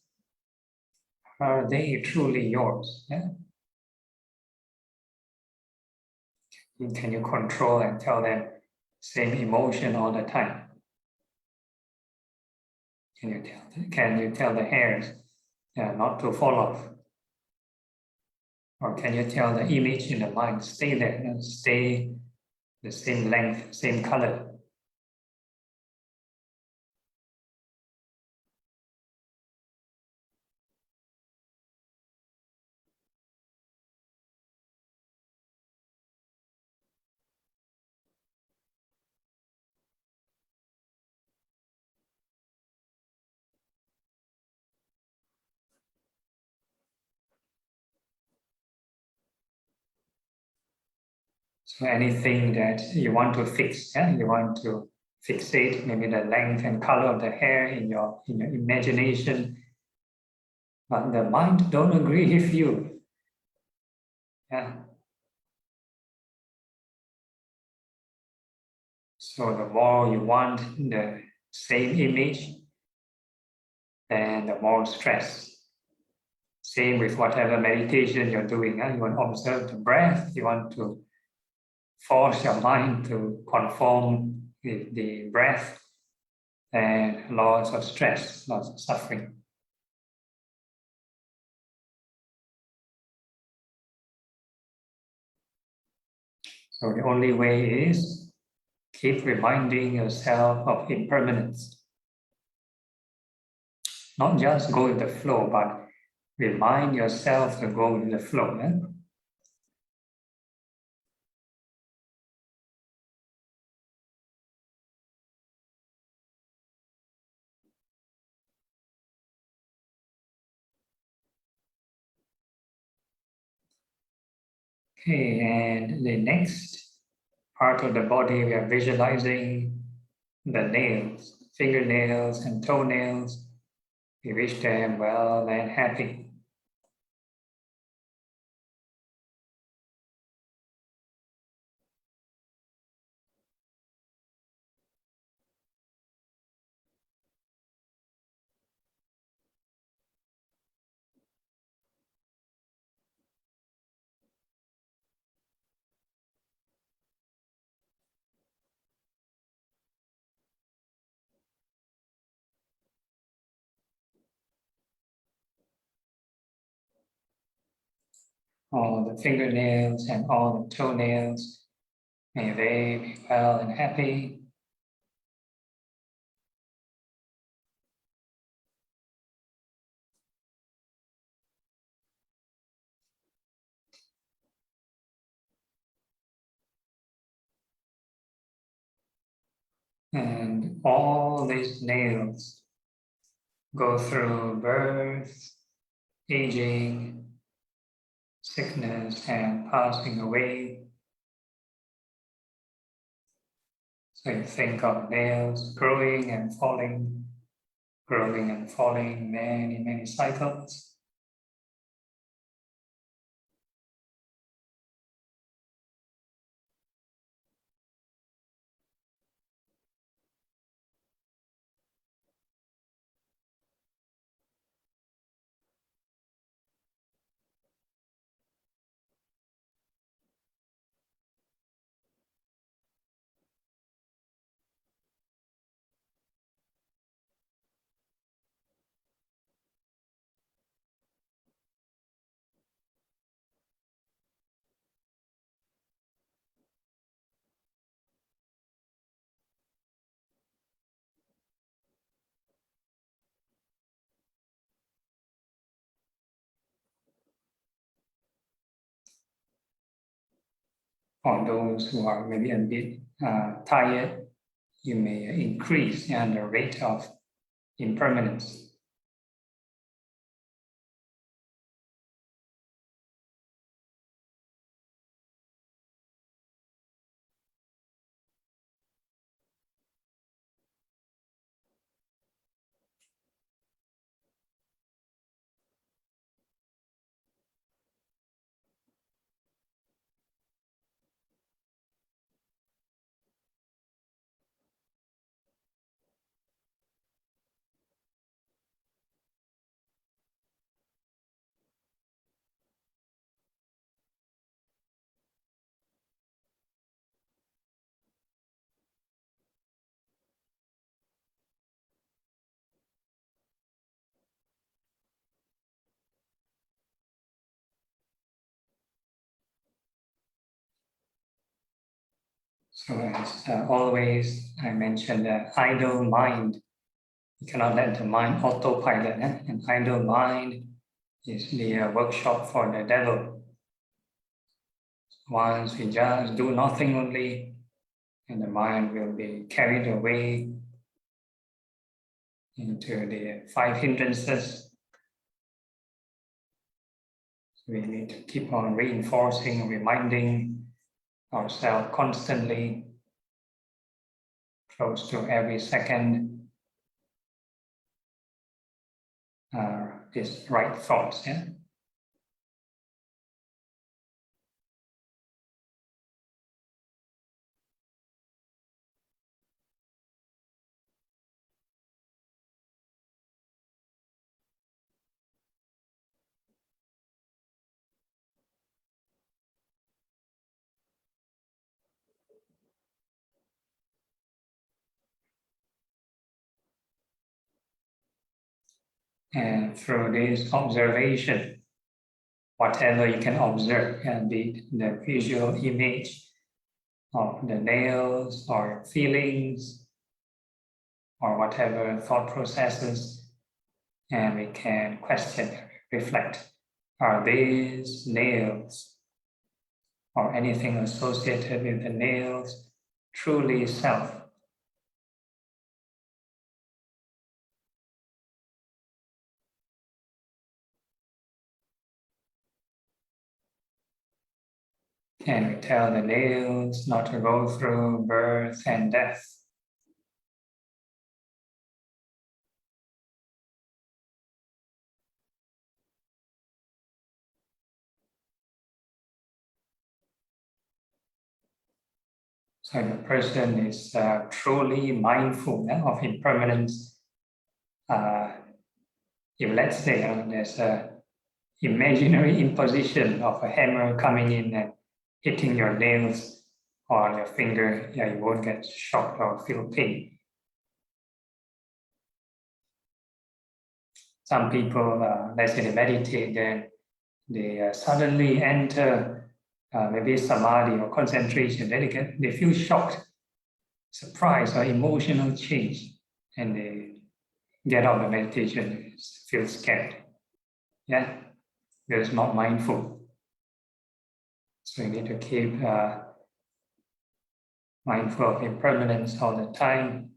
B: are they truly yours? Yeah? Can you control and tell them same emotion all the time? Can you tell the hairs not to fall off? Or can you tell the image in the mind, stay there, stay the same length, same color? So anything that you want to fix, you want to fixate, maybe the length and color of the hair in your imagination, but the mind don't agree with you. Yeah. So the more you want the same image, then the more stress. Same with whatever meditation you're doing. You want to observe the breath, you want to force your mind to conform with the breath, and lots of stress, lots of suffering. So the only way is keep reminding yourself of impermanence. Not just go with the flow, but remind yourself to go with the flow. Yeah? Okay, and the next part of the body, we are visualizing the nails, fingernails and toenails. We wish them well and happy. All the fingernails and all the toenails, may they be well and happy. And all these nails go through birth, aging, sickness, and passing away. So you think of nails growing and falling, many, many cycles. For those who are maybe a bit tired, you may increase the rate of impermanence. So as always, I mentioned the idle mind. You cannot let the mind autopilot. An idle mind is the workshop for the devil. Once we just do nothing only, and the mind will be carried away into the 5 hindrances. So we need to keep on reinforcing, reminding ourselves constantly, close to every second, these right thoughts. Yeah? And through this observation, whatever you can observe, can be the visual image of the nails or feelings or whatever thought processes, And we can question, reflect, are these nails or anything associated with the nails truly self? Can we tell the nails not to go through birth and death? So the person is truly mindful of impermanence. If let's say there's a imaginary imposition of a hammer coming in and hitting your nails or your finger, you won't get shocked or feel pain. Some people, let's say they meditate, then they suddenly enter maybe samadhi or concentration, then they feel shocked, surprise or emotional change, and they get out of the meditation, feel scared. Yeah, because not mindful. So you need to keep mindful of impermanence all the time.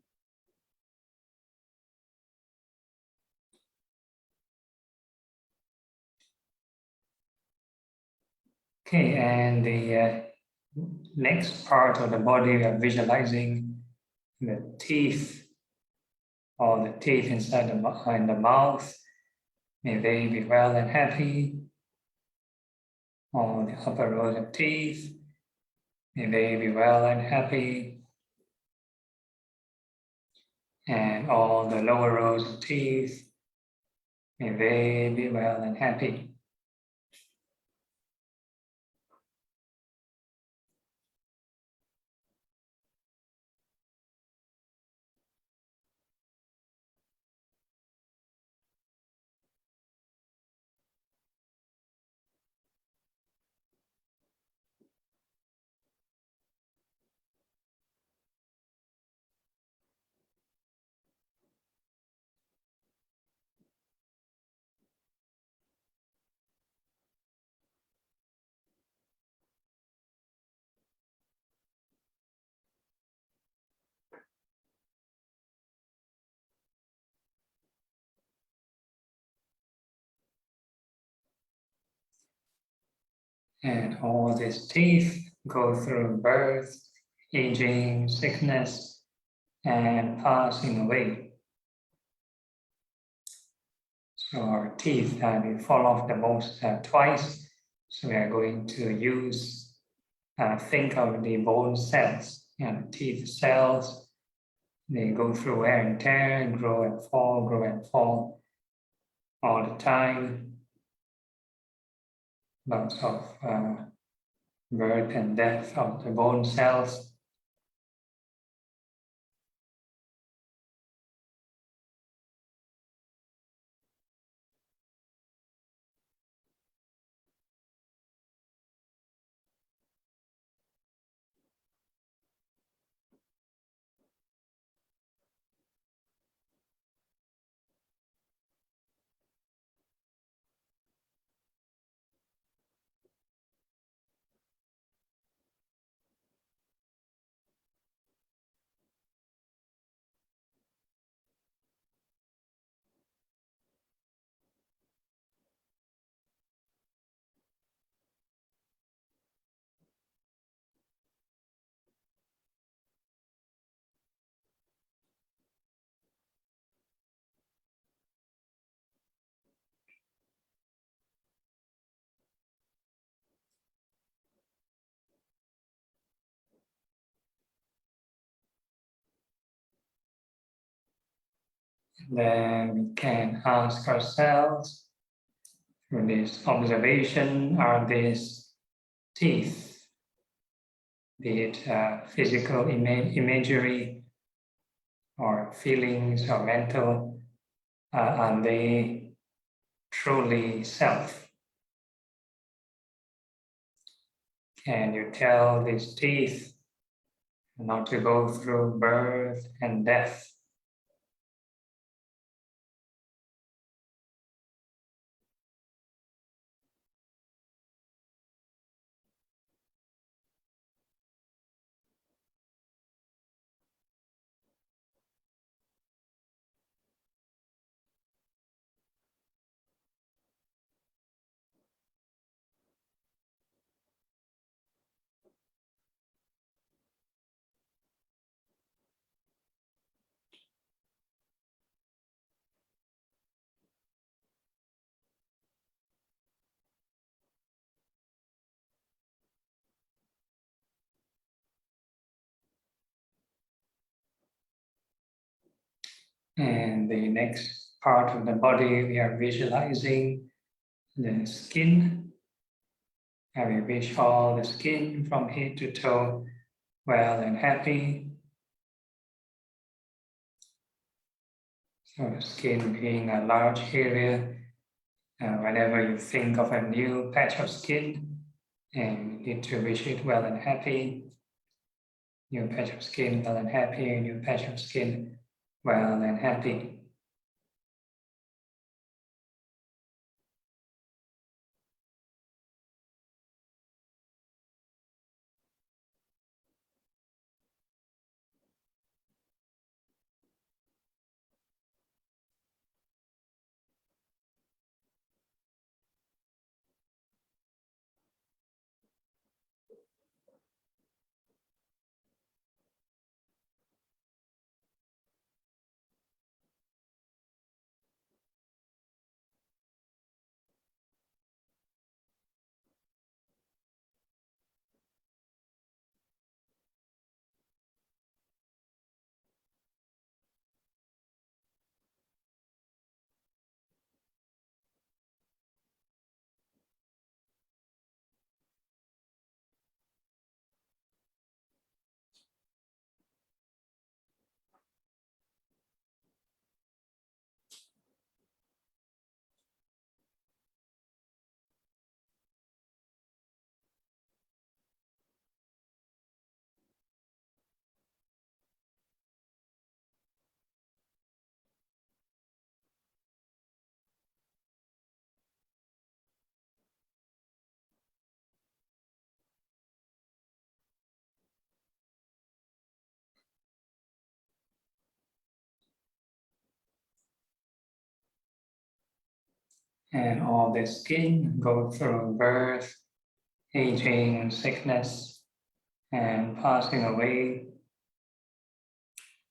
B: Okay, and the next part of the body, we are visualizing the teeth, or the teeth inside the mouth. May they be well and happy. Or the upper rows of teeth, may they be well and happy. And all the lower rows of teeth, may they be well and happy. And all these teeth go through birth, aging, sickness, and passing away. So our teeth, they fall off the most twice. So we are going to use, think of the bone cells, teeth cells. They go through wear and tear, grow and fall all the time. Lots of birth and death of the bone cells. Then we can ask ourselves, through this observation, are these teeth, be it physical imagery or feelings or mental, are they truly self? Can you tell these teeth not to go through birth and death? And the next part of the body, we are visualizing the skin. And we wish all the skin from head to toe well and happy. So the skin being a large area. Whenever you think of a new patch of skin, and you need to wish it well and happy. New patch of skin, well and happy. New patch of skin, well and happy. And all the skin go through birth, aging, sickness, and passing away.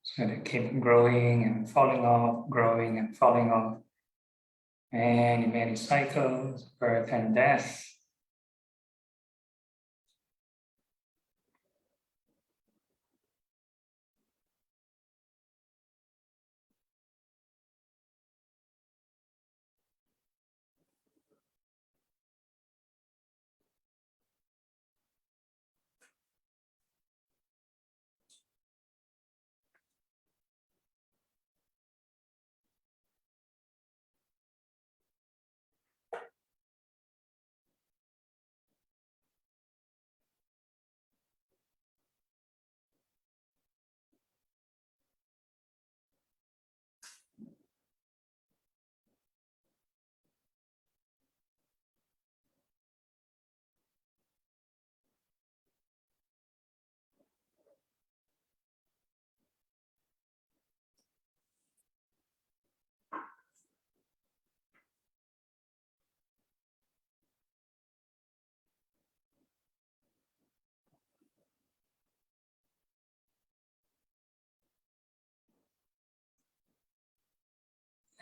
B: So they keep growing and falling off, growing and falling off. Many, many cycles, birth and death.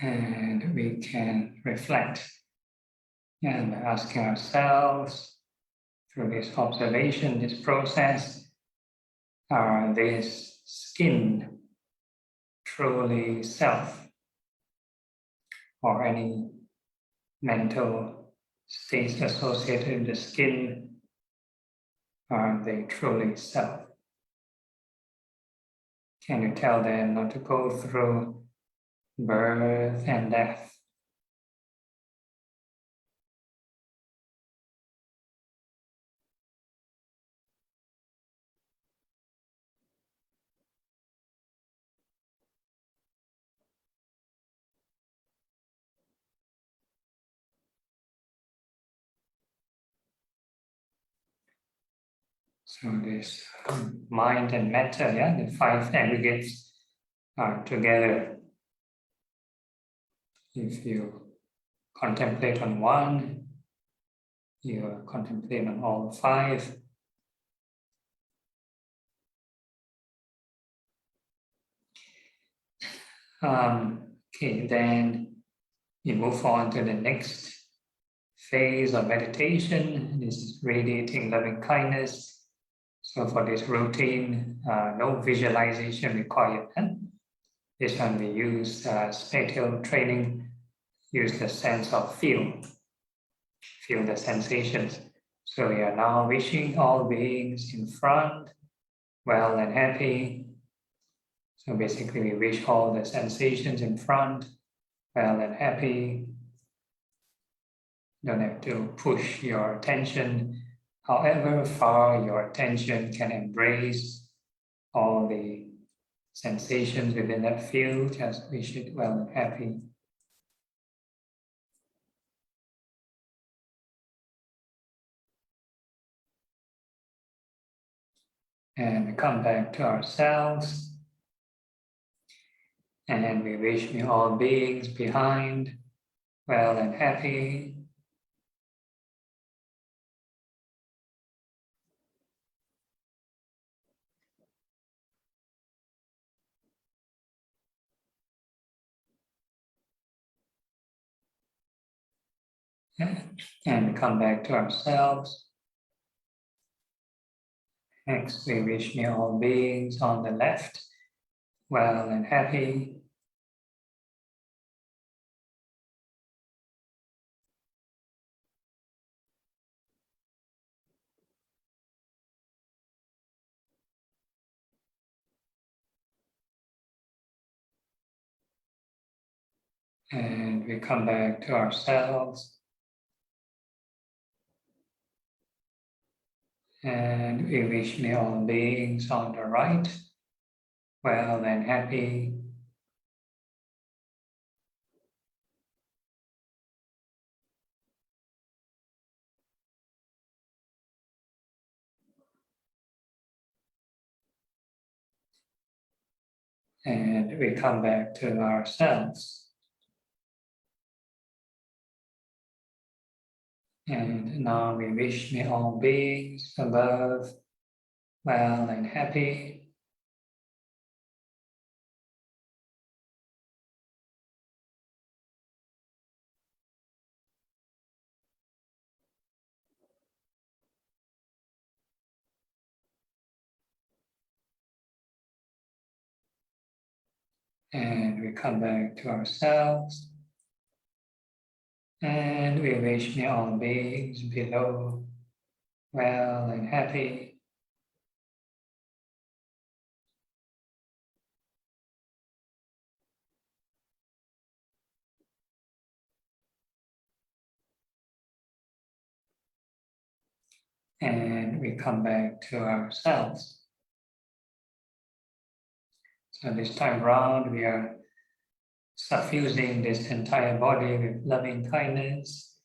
B: And we can reflect and asking ourselves through this observation, this process, are this skin truly self, or any mental states associated with the skin, are they truly self? Can you tell them not to go through birth and death? So this mind and matter, yeah, the five aggregates are together. If you contemplate on one, you contemplate on all five. Okay, then we move on to the next phase of meditation. This is radiating loving kindness. So for this routine, no visualization required. This one we use spatial training, use the sense of feel the sensations. So we are now wishing all beings in front, well and happy. So basically we wish all the sensations in front, well and happy. Don't have to push your attention. However far your attention can embrace all the sensations within that field, just wish it well and happy. And we come back to ourselves. And we wish me all beings behind, well and happy. And we come back to ourselves. Next, we wish me all beings on the left, well and happy. And we come back to ourselves. And we wish me all beings on the right, well and happy. And we come back to ourselves. And now we wish me all beings above, well and happy. And we come back to ourselves. And we wish me all beings below, well and happy. And we come back to ourselves. So this time round, we are suffusing this entire body with loving kindness.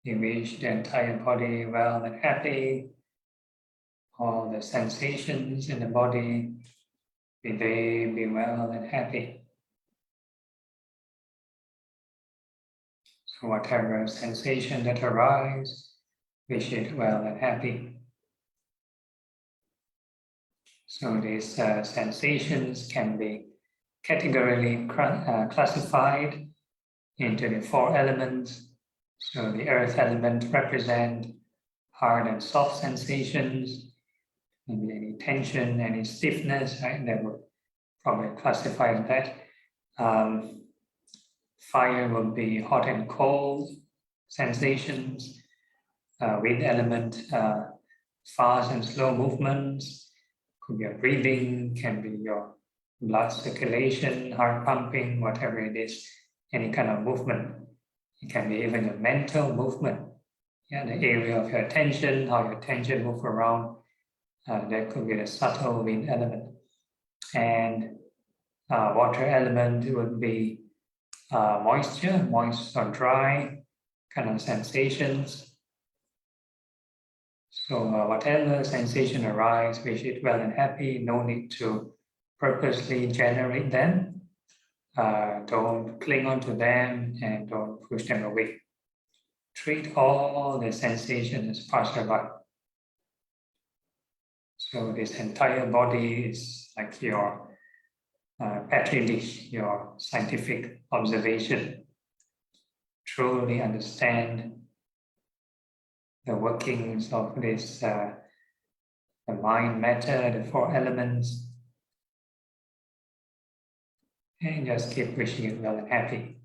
B: We wish the entire body well and happy. All the sensations in the body, may they be well and happy. So whatever sensation that arises, wish it well and happy. So these sensations can be categorically classified into the 4 elements. So the earth element represents hard and soft sensations, maybe any tension, any stiffness, right? That would probably classify as that. Fire would be hot and cold sensations. Wind element, fast and slow movements. Could be your breathing, can be your blood circulation, heart pumping, whatever it is, any kind of movement. It can be even your mental movement. Yeah, the area of your attention, how your attention moves around. That could be the subtle wind element. And water element would be moist or dry kind of sensations. So whatever sensation arises, wish it well and happy. No need to purposely generate them. Don't cling on to them and don't push them away. Treat all the sensations as passerby. So this entire body is like your petri dish, your scientific observation. Truly understand the workings of this, the mind, matter, the 4 elements. And just keep wishing it well and happy.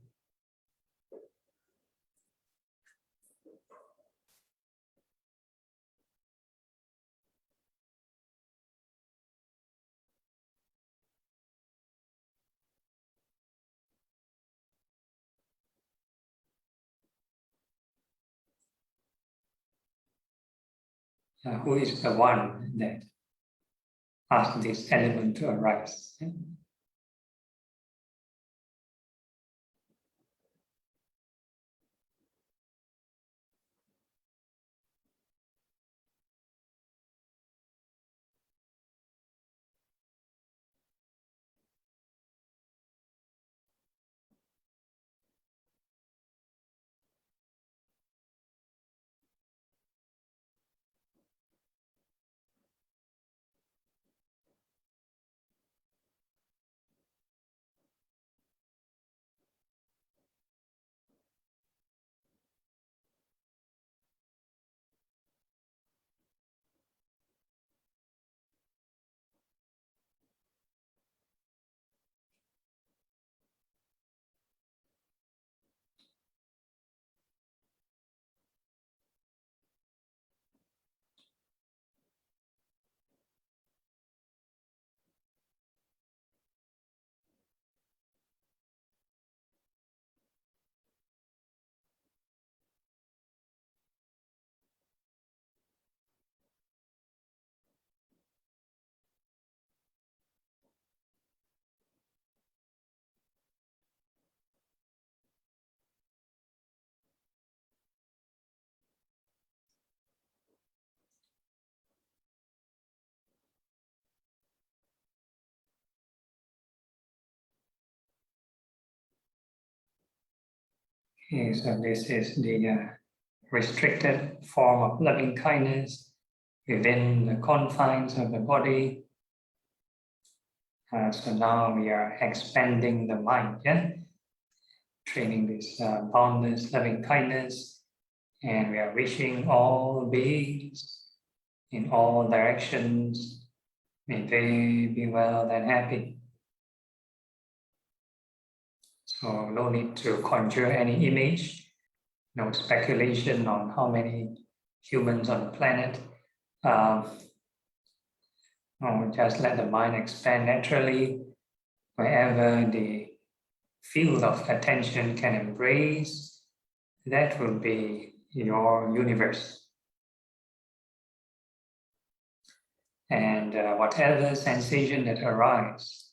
B: Who is the one that asked this element to arise? Okay, so this is the restricted form of loving kindness within the confines of the body. So now we are expanding the mind, yeah? Training this boundless loving kindness, and we are wishing all beings in all directions, may they be well and happy. So no need to conjure any image, no speculation on how many humans on the planet. Just let the mind expand naturally wherever the field of attention can embrace. That will be your universe. And whatever sensation that arises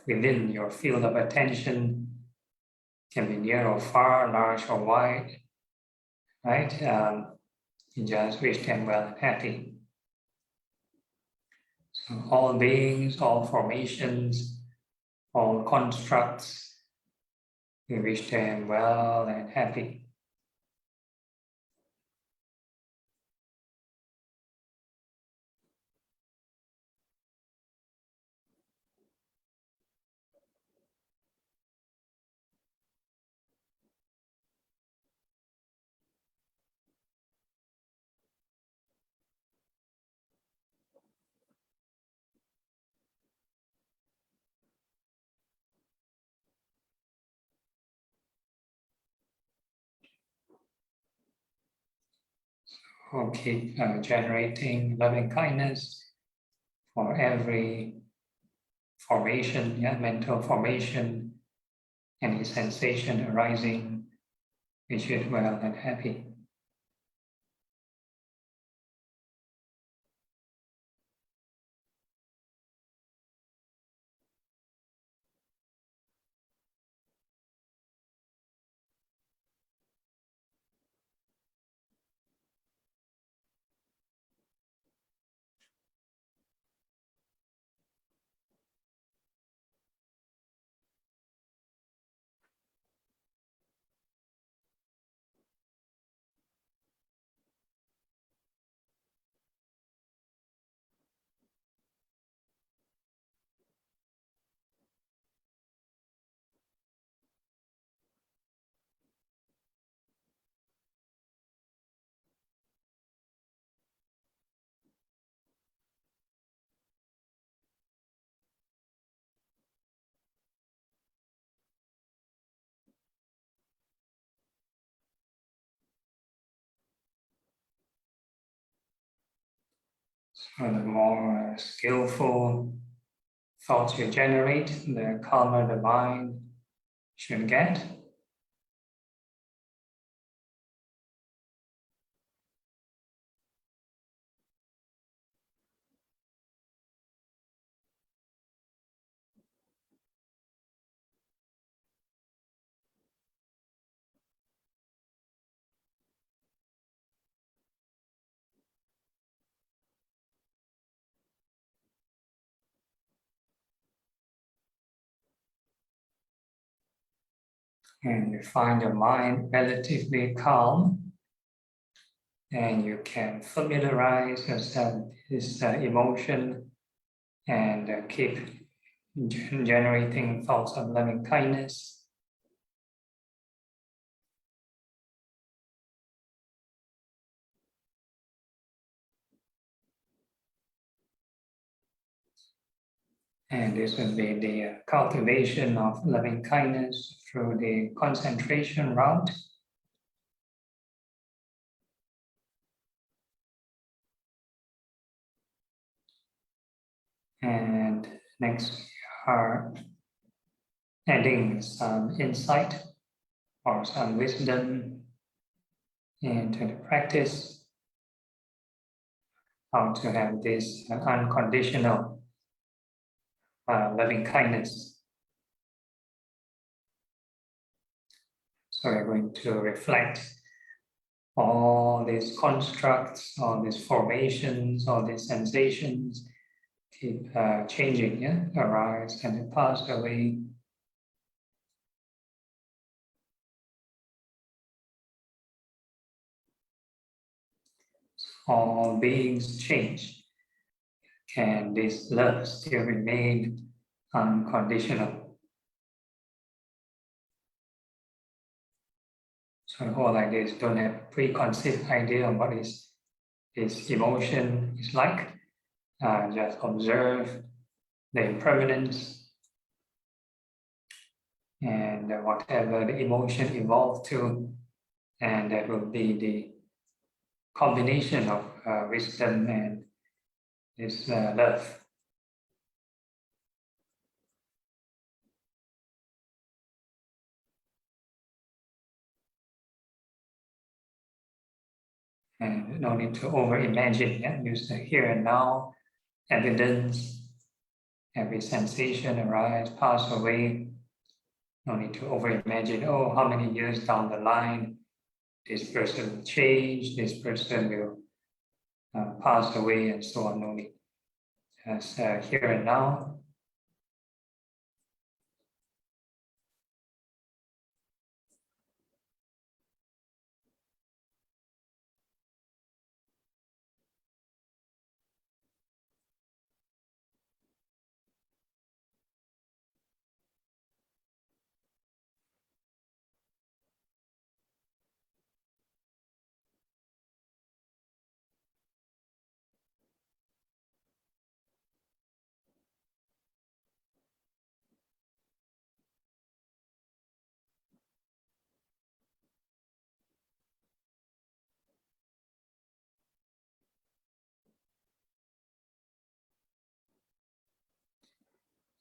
B: within your field of attention can be near or far, large or wide, right? You just wish them well and happy. So all beings, all formations, all constructs, we wish them well and happy. Or keep generating loving kindness for every formation, yeah, mental formation, any sensation arising, wish it well and happy. the more skillful thoughts you generate, the calmer the mind should get. And you find your mind relatively calm, and you can familiarize yourself with this emotion and keep generating thoughts of loving kindness. And this will be the cultivation of loving kindness through the concentration route. And next, we are adding some insight or some wisdom into the practice, how to have this unconditional loving kindness. So we're going to reflect all these constructs, all these formations, all these sensations keep changing, arise and then pass away. All beings change. Can this love still remain unconditional? So all like this, don't have preconceived idea of what is this emotion is like. Just observe the impermanence and whatever the emotion evolved to, and that will be the combination of wisdom and this love. And no need to over-imagine, use the here and now evidence. Every sensation arise, pass away. No need to over-imagine, oh, how many years down the line this person will change, this person will pass away, and so on. No need. Just here and now.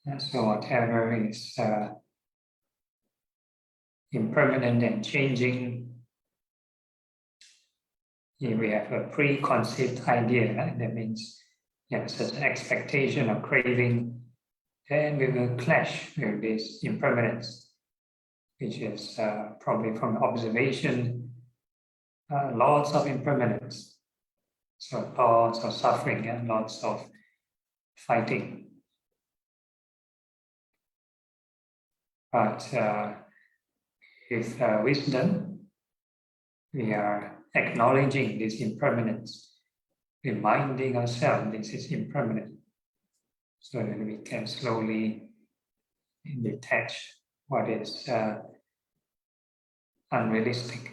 B: And so whatever is impermanent and changing, if we have a preconceived idea, that means such an expectation or craving, then we will clash with this impermanence, which is probably from observation, lots of impermanence. So lots of suffering and lots of fighting. But with wisdom, we are acknowledging this impermanence, reminding ourselves this is impermanent, so that we can slowly detach what is unrealistic.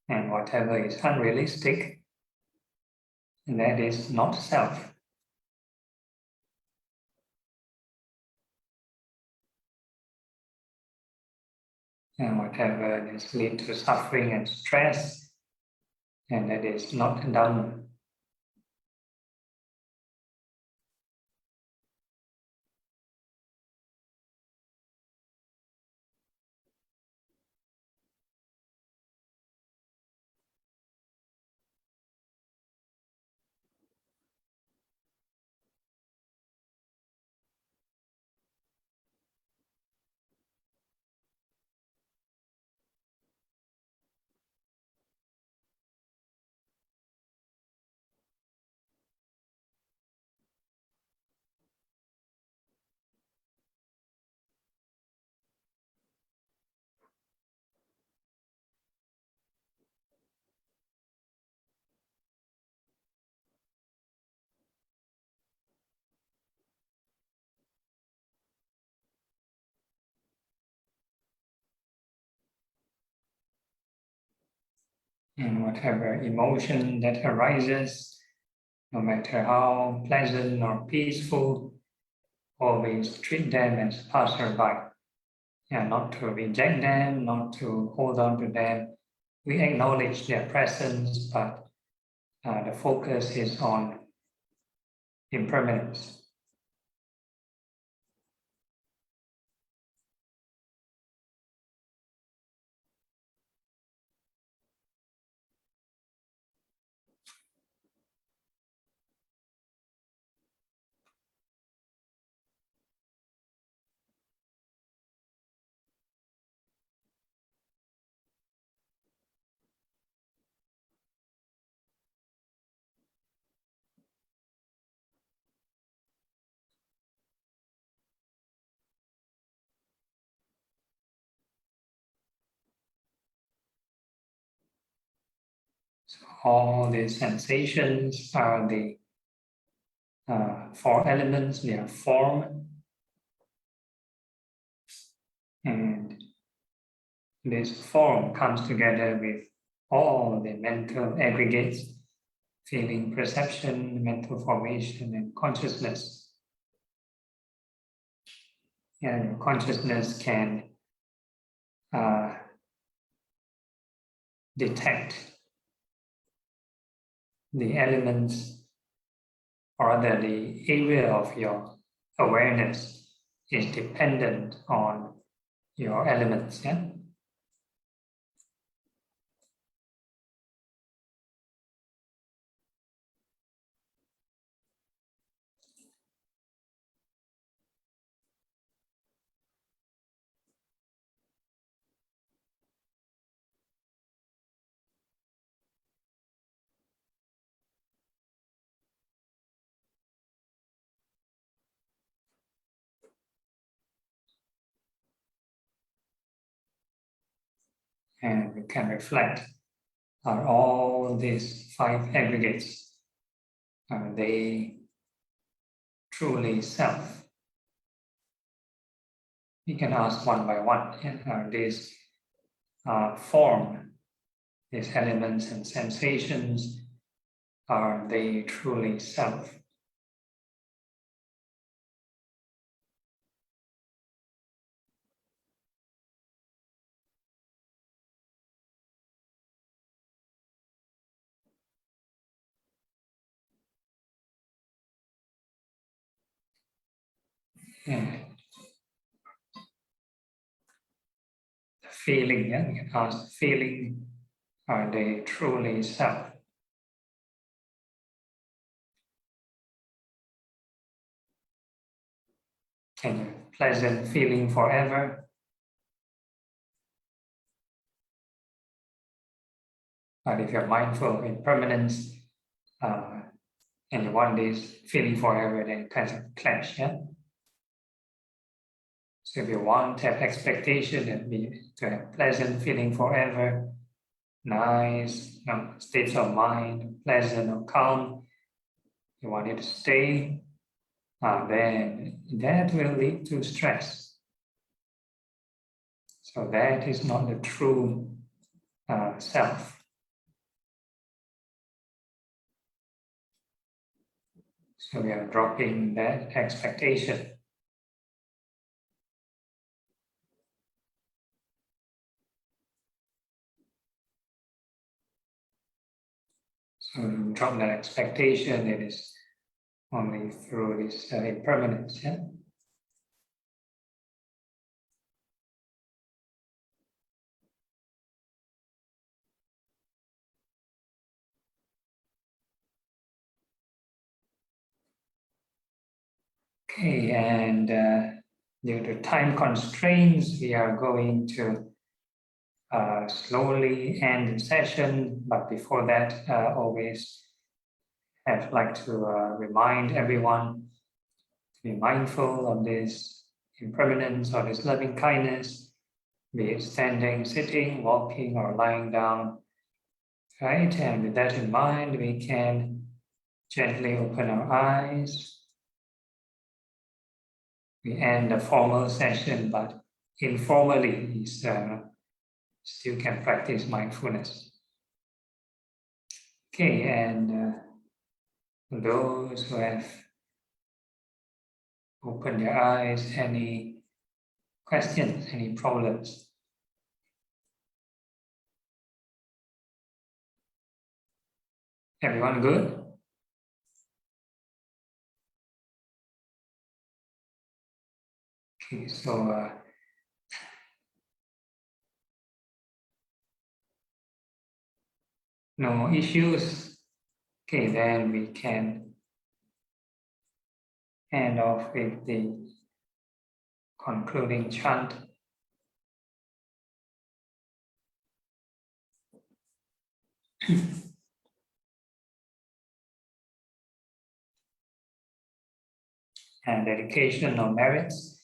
B: And whatever is unrealistic, that is not self. and whatever is lead to suffering and stress, and that is not Dhamma. And whatever emotion that arises, no matter how pleasant or peaceful, always treat them as passerby. Yeah, not to reject them, not to hold on to them. We acknowledge their presence, but the focus is on impermanence. So all these sensations are the four elements, they are form, and this form comes together with all the mental aggregates, feeling, perception, mental formation, and consciousness. And consciousness can detect the elements, or rather the area of your awareness is dependent on your elements. Yeah? And we can reflect, are all these five aggregates, are they truly self? We can ask one by one, are these form, these elements and sensations, are they truly self? And the feeling, yeah, we can ask feeling, are they truly self? Can you pleasant feeling forever? But if you're mindful of impermanence and you want this feeling forever, then it kind of clash, yeah? So if you want to have expectation and to have pleasant feeling forever, nice states of mind, pleasant or calm, you want it to stay, then that will lead to stress. So that is not the true self. So we are dropping that expectation. drop that expectation. It is only through this impermanence. Yeah. Okay, and due to time constraints, we are going to slowly end the session. But before that, always I'd like to remind everyone to be mindful of this impermanence or this loving kindness, be it standing, sitting, walking, or lying down. Right, and with that in mind, we can gently open our eyes. We end the formal session, but informally, we still can practice mindfulness. Okay, and those who have opened their eyes, any questions, any problems? Everyone good? Okay, so no issues. Okay, then we can end off with the concluding chant. And dedication of merits.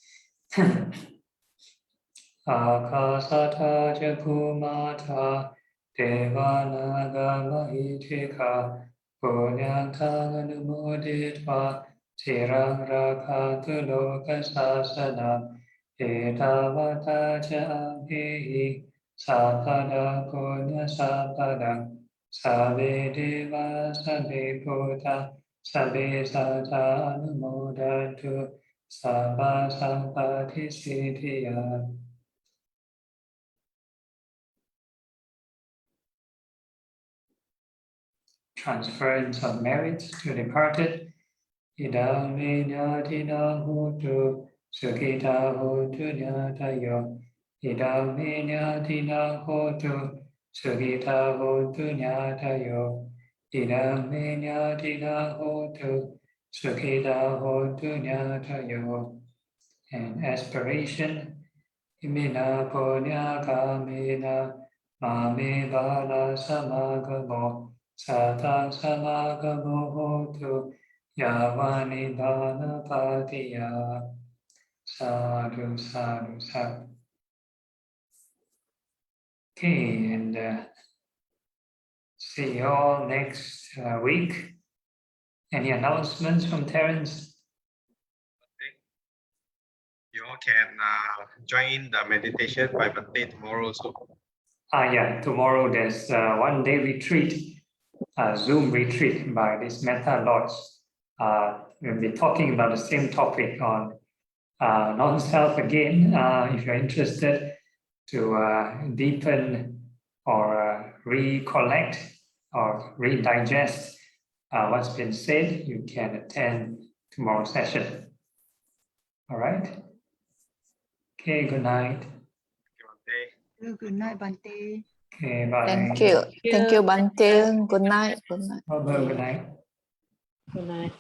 B: Akasata Jakumata Devanaga Mahitika Punyantang Anumoditva Tirang Rakatu Loka Sasana Etavata Champihi Sapada Punya Sapadang Sabe Deva Sabe Buddha Sabe Sata Anumodantu Sabha Sampati Siddhya. Transference of merits to departed. Idam vinyatina hotu, sukita hotu nyatayo. Idam vinyatina hotu, sukita hotu nyatayo. Idam vinyatina hotu, sukita hotu nyatayo. And aspiration, imina punya kamina, mame bala samagamo. Satang samagamo hotu yavani dana patiya. Sadhu, sadhu, sadhu. Okay, and see you all next week. Any announcements from Terence?
C: You all can join the meditation by Monday tomorrow also.
B: Yeah, tomorrow there's one day retreat. Zoom retreat by this Metta Lodge. We'll be talking about the same topic on non-self again. If you're interested to deepen or recollect or redigest what's been said, you can attend tomorrow's session. All right? Okay, good night.
D: Good night, Bante.
B: Okay, bye.
E: Thank you. Thank you, Bante. Good night. Good night.
B: Good night.
F: Good night.